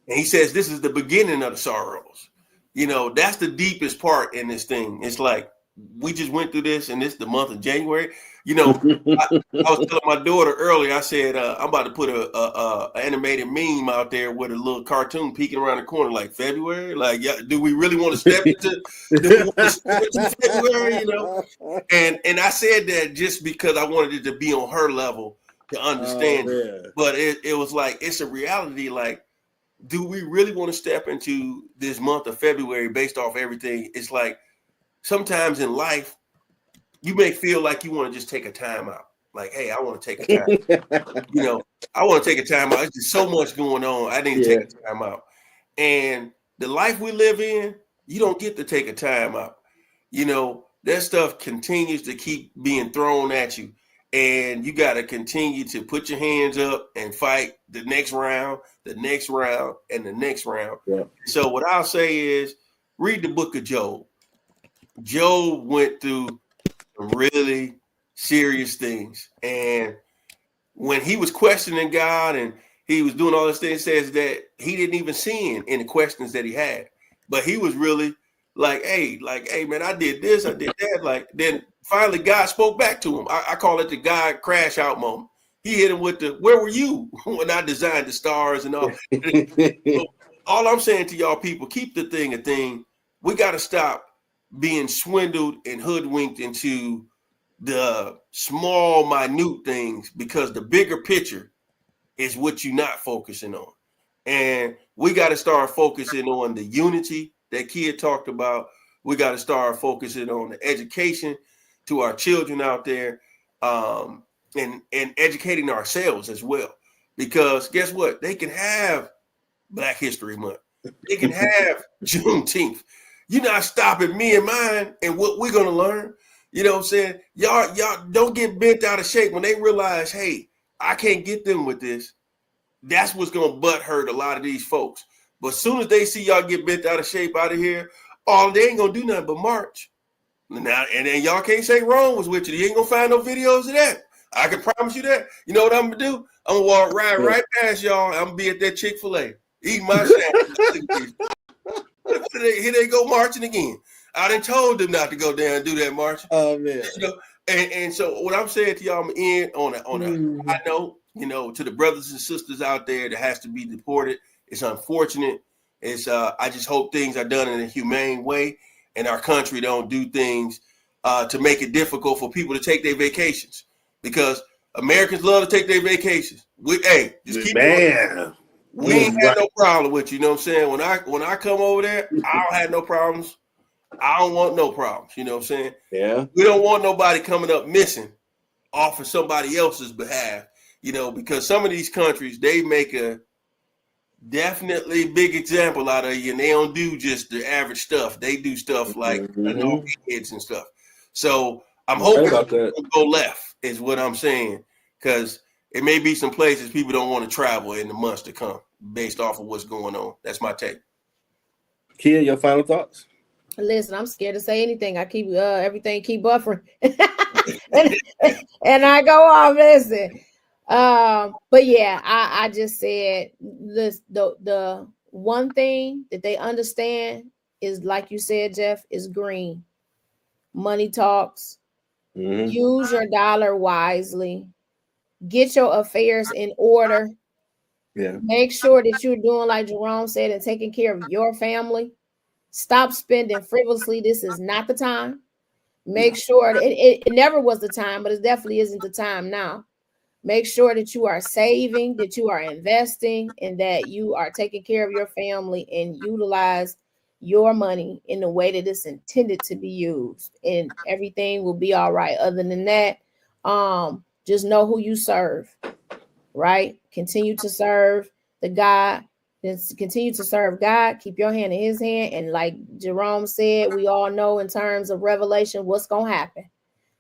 And he says this is the beginning of the sorrows. You know, that's the deepest part in this thing. It's like, we just went through this, and this is the month of January. You know, I was telling my daughter earlier, I said, I'm about to put a animated meme out there with a little cartoon peeking around the corner, like February. Like, yeah, do we really want to step into February? You know, and I said that just because I wanted it to be on her level to understand it. But it was like, it's a reality. Like, do we really want to step into this month of February based off everything? It's like, sometimes in life, you may feel like you want to just take a time out. Like, hey, I want to take a time. You know, I want to take a time out. There's just so much going on. I need to take a time out. And the life we live in, you don't get to take a time out. You know, that stuff continues to keep being thrown at you. And you got to continue to put your hands up and fight the next round, the next round, and the next round. Yeah. So what I'll say is, read the book of Job. Job went through some really serious things. And when he was questioning God and he was doing all this thing, it says that he didn't even sin in the questions that he had. But he was really like, hey, man, I did this, I did that. Like, then finally God spoke back to him. I call it the God crash out moment. He hit him with the, where were you when I designed the stars and all? So, all I'm saying to y'all people, keep the thing a thing. We got to stop being swindled and hoodwinked into the small, minute things, because the bigger picture is what you're not focusing on. And we got to start focusing on the unity that Kia talked about. We got to start focusing on the education to our children out there, and educating ourselves as well. Because guess what? They can have Black History Month. They can have Juneteenth. You're not stopping me and mine and what we're going to learn. You know what I'm saying? Y'all don't get bent out of shape when they realize, hey, I can't get them with this. That's what's going to butt hurt a lot of these folks. But as soon as they see y'all get bent out of shape out of here, they ain't going to do nothing but march. Now, and then y'all can't say Rome was with you. You ain't going to find no videos of that. I can promise you that. You know what I'm going to do? I'm going to walk right past y'all. I'm going to be at that Chick-fil-A. Eat my sandwich. Here they go marching again. I done told them not to go down and do that march. Oh man. You know, and so what I'm saying to y'all, I'm in on a high note, you know, to the brothers and sisters out there that has to be deported. It's unfortunate. It's I just hope things are done in a humane way, and our country don't do things to make it difficult for people to take their vacations, because Americans love to take their vacations. Just keep it. We ain't had no problem with you. You know what I'm saying? When I come over there, I don't have no problems. I don't want no problems. You know what I'm saying? Yeah. We don't want nobody coming up missing off of somebody else's behalf. You know, because some of these countries, they make a definitely big example out of you, and they don't do just the average stuff. They do stuff like kids and stuff. So I'm hoping about that. it go left is what I'm saying, because it may be some places people don't want to travel in the months to come based off of what's going on. That's my take. Kia, your final thoughts? Listen, I'm scared to say anything. I keep everything keep buffering, and I go off. Listen. But yeah, I just said this, the one thing that they understand is, like you said, Jeff, is green. Money talks. Use your dollar wisely. Get your affairs in order. Yeah. Make sure that you're doing like Jerome said and taking care of your family. Stop spending frivolously. This is not the time. Make sure that it never was the time, but it definitely isn't the time now. Make sure that you are saving, that you are investing, and that you are taking care of your family and utilize your money in the way that it's intended to be used. And everything will be all right. Other than that, just know who you serve, right? Continue to serve the God. Continue to serve God. Keep your hand in his hand. And like Jerome said, we all know in terms of revelation what's going to happen.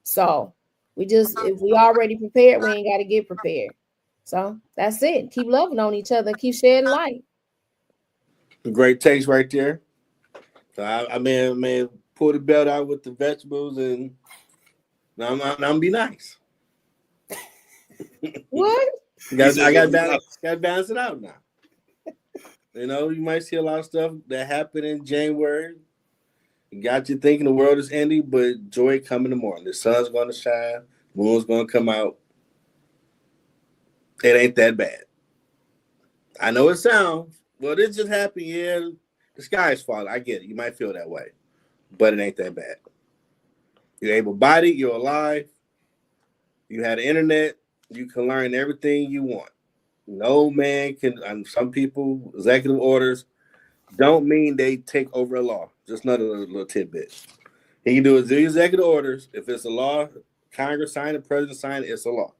So if we already prepared, we ain't got to get prepared. So that's it. Keep loving on each other. Keep shedding light. Great taste right there. So I may pull the belt out with the vegetables, and I'm gonna be nice. What? I got to balance it out now. You know, you might see a lot of stuff that happened in January. It got you thinking the world is ending, but joy come in the morning. The sun's going to shine. The moon's going to come out. It ain't that bad. I know it sounds, well, this just happened. Yeah, the sky's falling. I get it. You might feel that way, but it ain't that bad. You're able-bodied. You're alive. You had the internet. You can learn everything you want. No man can, and some people, executive orders don't mean they take over a law. Just another little tidbit. He can do his executive orders. If it's a law, Congress signed it, President signed it, it's a law.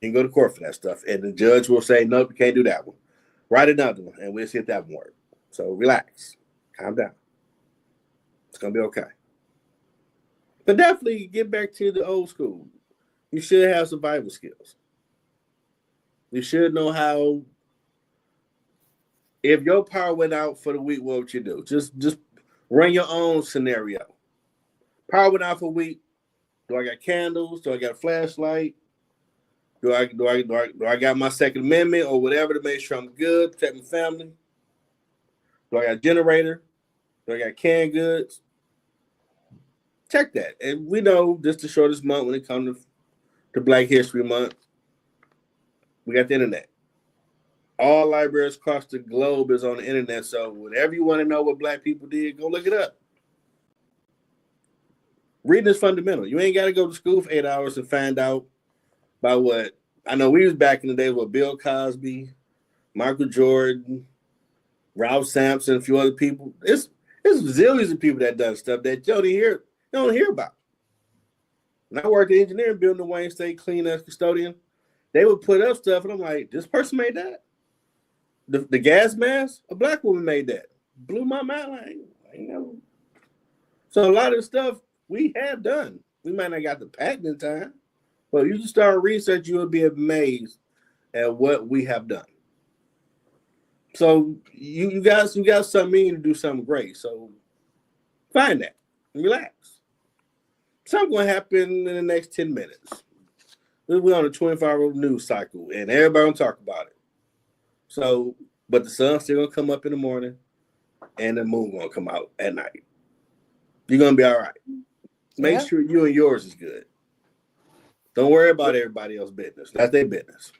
You can go to court for that stuff. And the judge will say, nope, you can't do that one. Write another one, and we'll see if that one works. So relax. Calm down. It's going to be okay. But definitely get back to the old school. You should have survival skills. You should know how, if your power went out for the week, what would you do? Just run your own scenario. Power went out for a week. Do I got candles? Do I got a flashlight? Do I got my Second Amendment or whatever to make sure I'm good, protect my family? Do I got a generator? Do I got canned goods? Check that. And we know this is the shortest month when it comes to Black History Month. We got the internet. All libraries across the globe is on the internet. So whatever you want to know what Black people did, go look it up. Reading is fundamental. You ain't got to go to school for 8 hours and find out about what. I know we was back in the day with Bill Cosby, Michael Jordan, Ralph Sampson, a few other people. It's zillions of people that done stuff that you don't hear about. When I worked in engineering building the Wayne State Clean as custodian, they would put up stuff, and I'm like, this person made that? The gas mask? A Black woman made that. Blew my mind. Like, I know. So a lot of the stuff we have done. We might not got the patent in time, but you just start research, you will be amazed at what we have done. So you got something in you to do something great. So find that and relax. Something's going to happen in the next 10 minutes. We're on a 24-hour news cycle, and everybody going to talk about it. So, but the sun's still going to come up in the morning, and the moon going to come out at night. You're going to be all right. Make sure you and yours is good. Don't worry about everybody else's business. That's their business.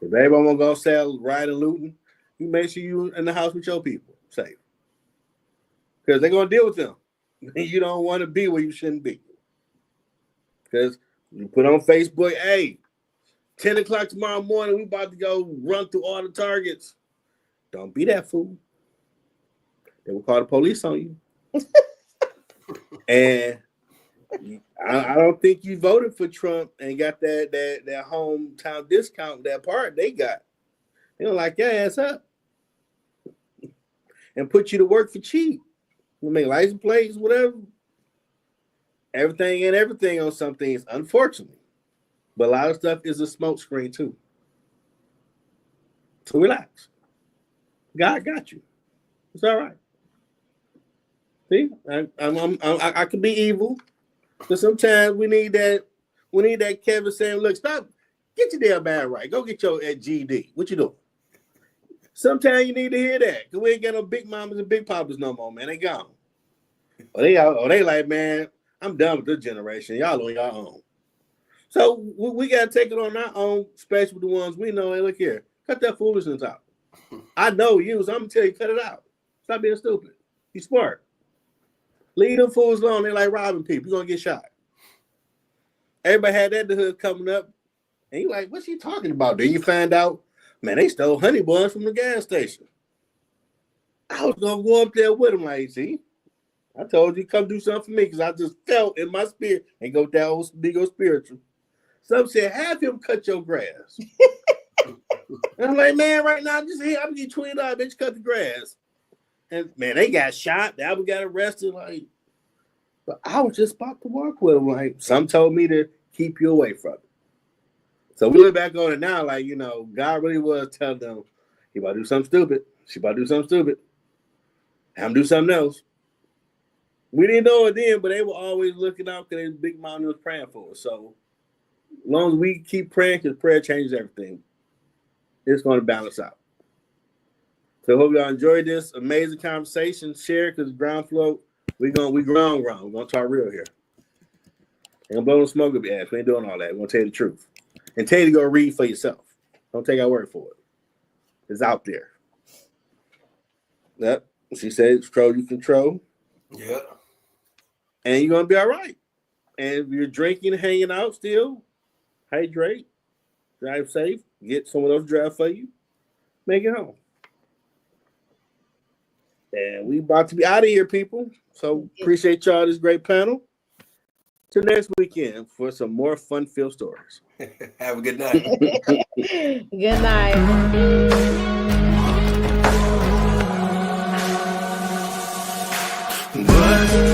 If everybody want to go sell, ride, and looting, you make sure you in the house with your people, safe. Because they're going to deal with them. You don't want to be where you shouldn't be. Because you put on Facebook, hey, 10 o'clock tomorrow morning, we about to go run through all the targets. Don't be that fool. They will call the police on you. And I don't think you voted for Trump and got that hometown discount, that part they got. They don't like your ass up and put you to work for cheap. You make license plates, whatever. Everything and everything on some things, unfortunately. But a lot of stuff is a smoke screen too. So relax. God got you. It's all right. See, I can be evil, but sometimes we need that. We need that Kevin saying, "Look, stop, get your damn bad right. Go get your GD. What you doing?" Sometimes you need to hear that because we ain't got no big mamas and big papas no more, man. They gone. They like, man, I'm done with this generation. Y'all on your own. So we got to take it on our own, especially with the ones we know. Hey, look here, cut that foolishness out. I know you, so I'm gonna tell you, cut it out. Stop being stupid. You smart. Leave them fools alone. They're like robbing people. You're gonna get shot. Everybody had that in the hood coming up, and you like, what's he talking about? Then you find out, man, they stole honey buns from the gas station. I was gonna go up there with him, like, see, I told you come do something for me because I just felt in my spirit and go down big old spiritual. Some said, have him cut your grass. And I'm like, man, right now, just here, I'm gonna get $20, bitch, cut the grass. And man, they got shot. The album got arrested. Like, but I was just about to walk with them. Like, some told me to keep you away from it. So we look back on it now, like, you know, God really was telling them, he about to do something stupid. She about to do something stupid. Have him do something else. We didn't know it then, but they were always looking out because Big Mom was praying for us. So as long as we keep praying, because prayer changes everything, it's going to balance out. So hope y'all enjoyed this amazing conversation. Share because ground flow. We ground. We're gonna talk real here. Ain't gonna blow no smoke up your ass. We ain't doing all that. We're gonna tell you the truth. And tell you to go read for yourself. Don't take our word for it. It's out there. Yep. She said control you control. Yeah. And you're gonna be all right. And if you're drinking and hanging out still, hydrate, drive safe, get someone else to drive for you, make it home. And we about to be out of here, people. So appreciate y'all, this great panel. Till next weekend for some more fun-filled stories. Have a good night. Good night. But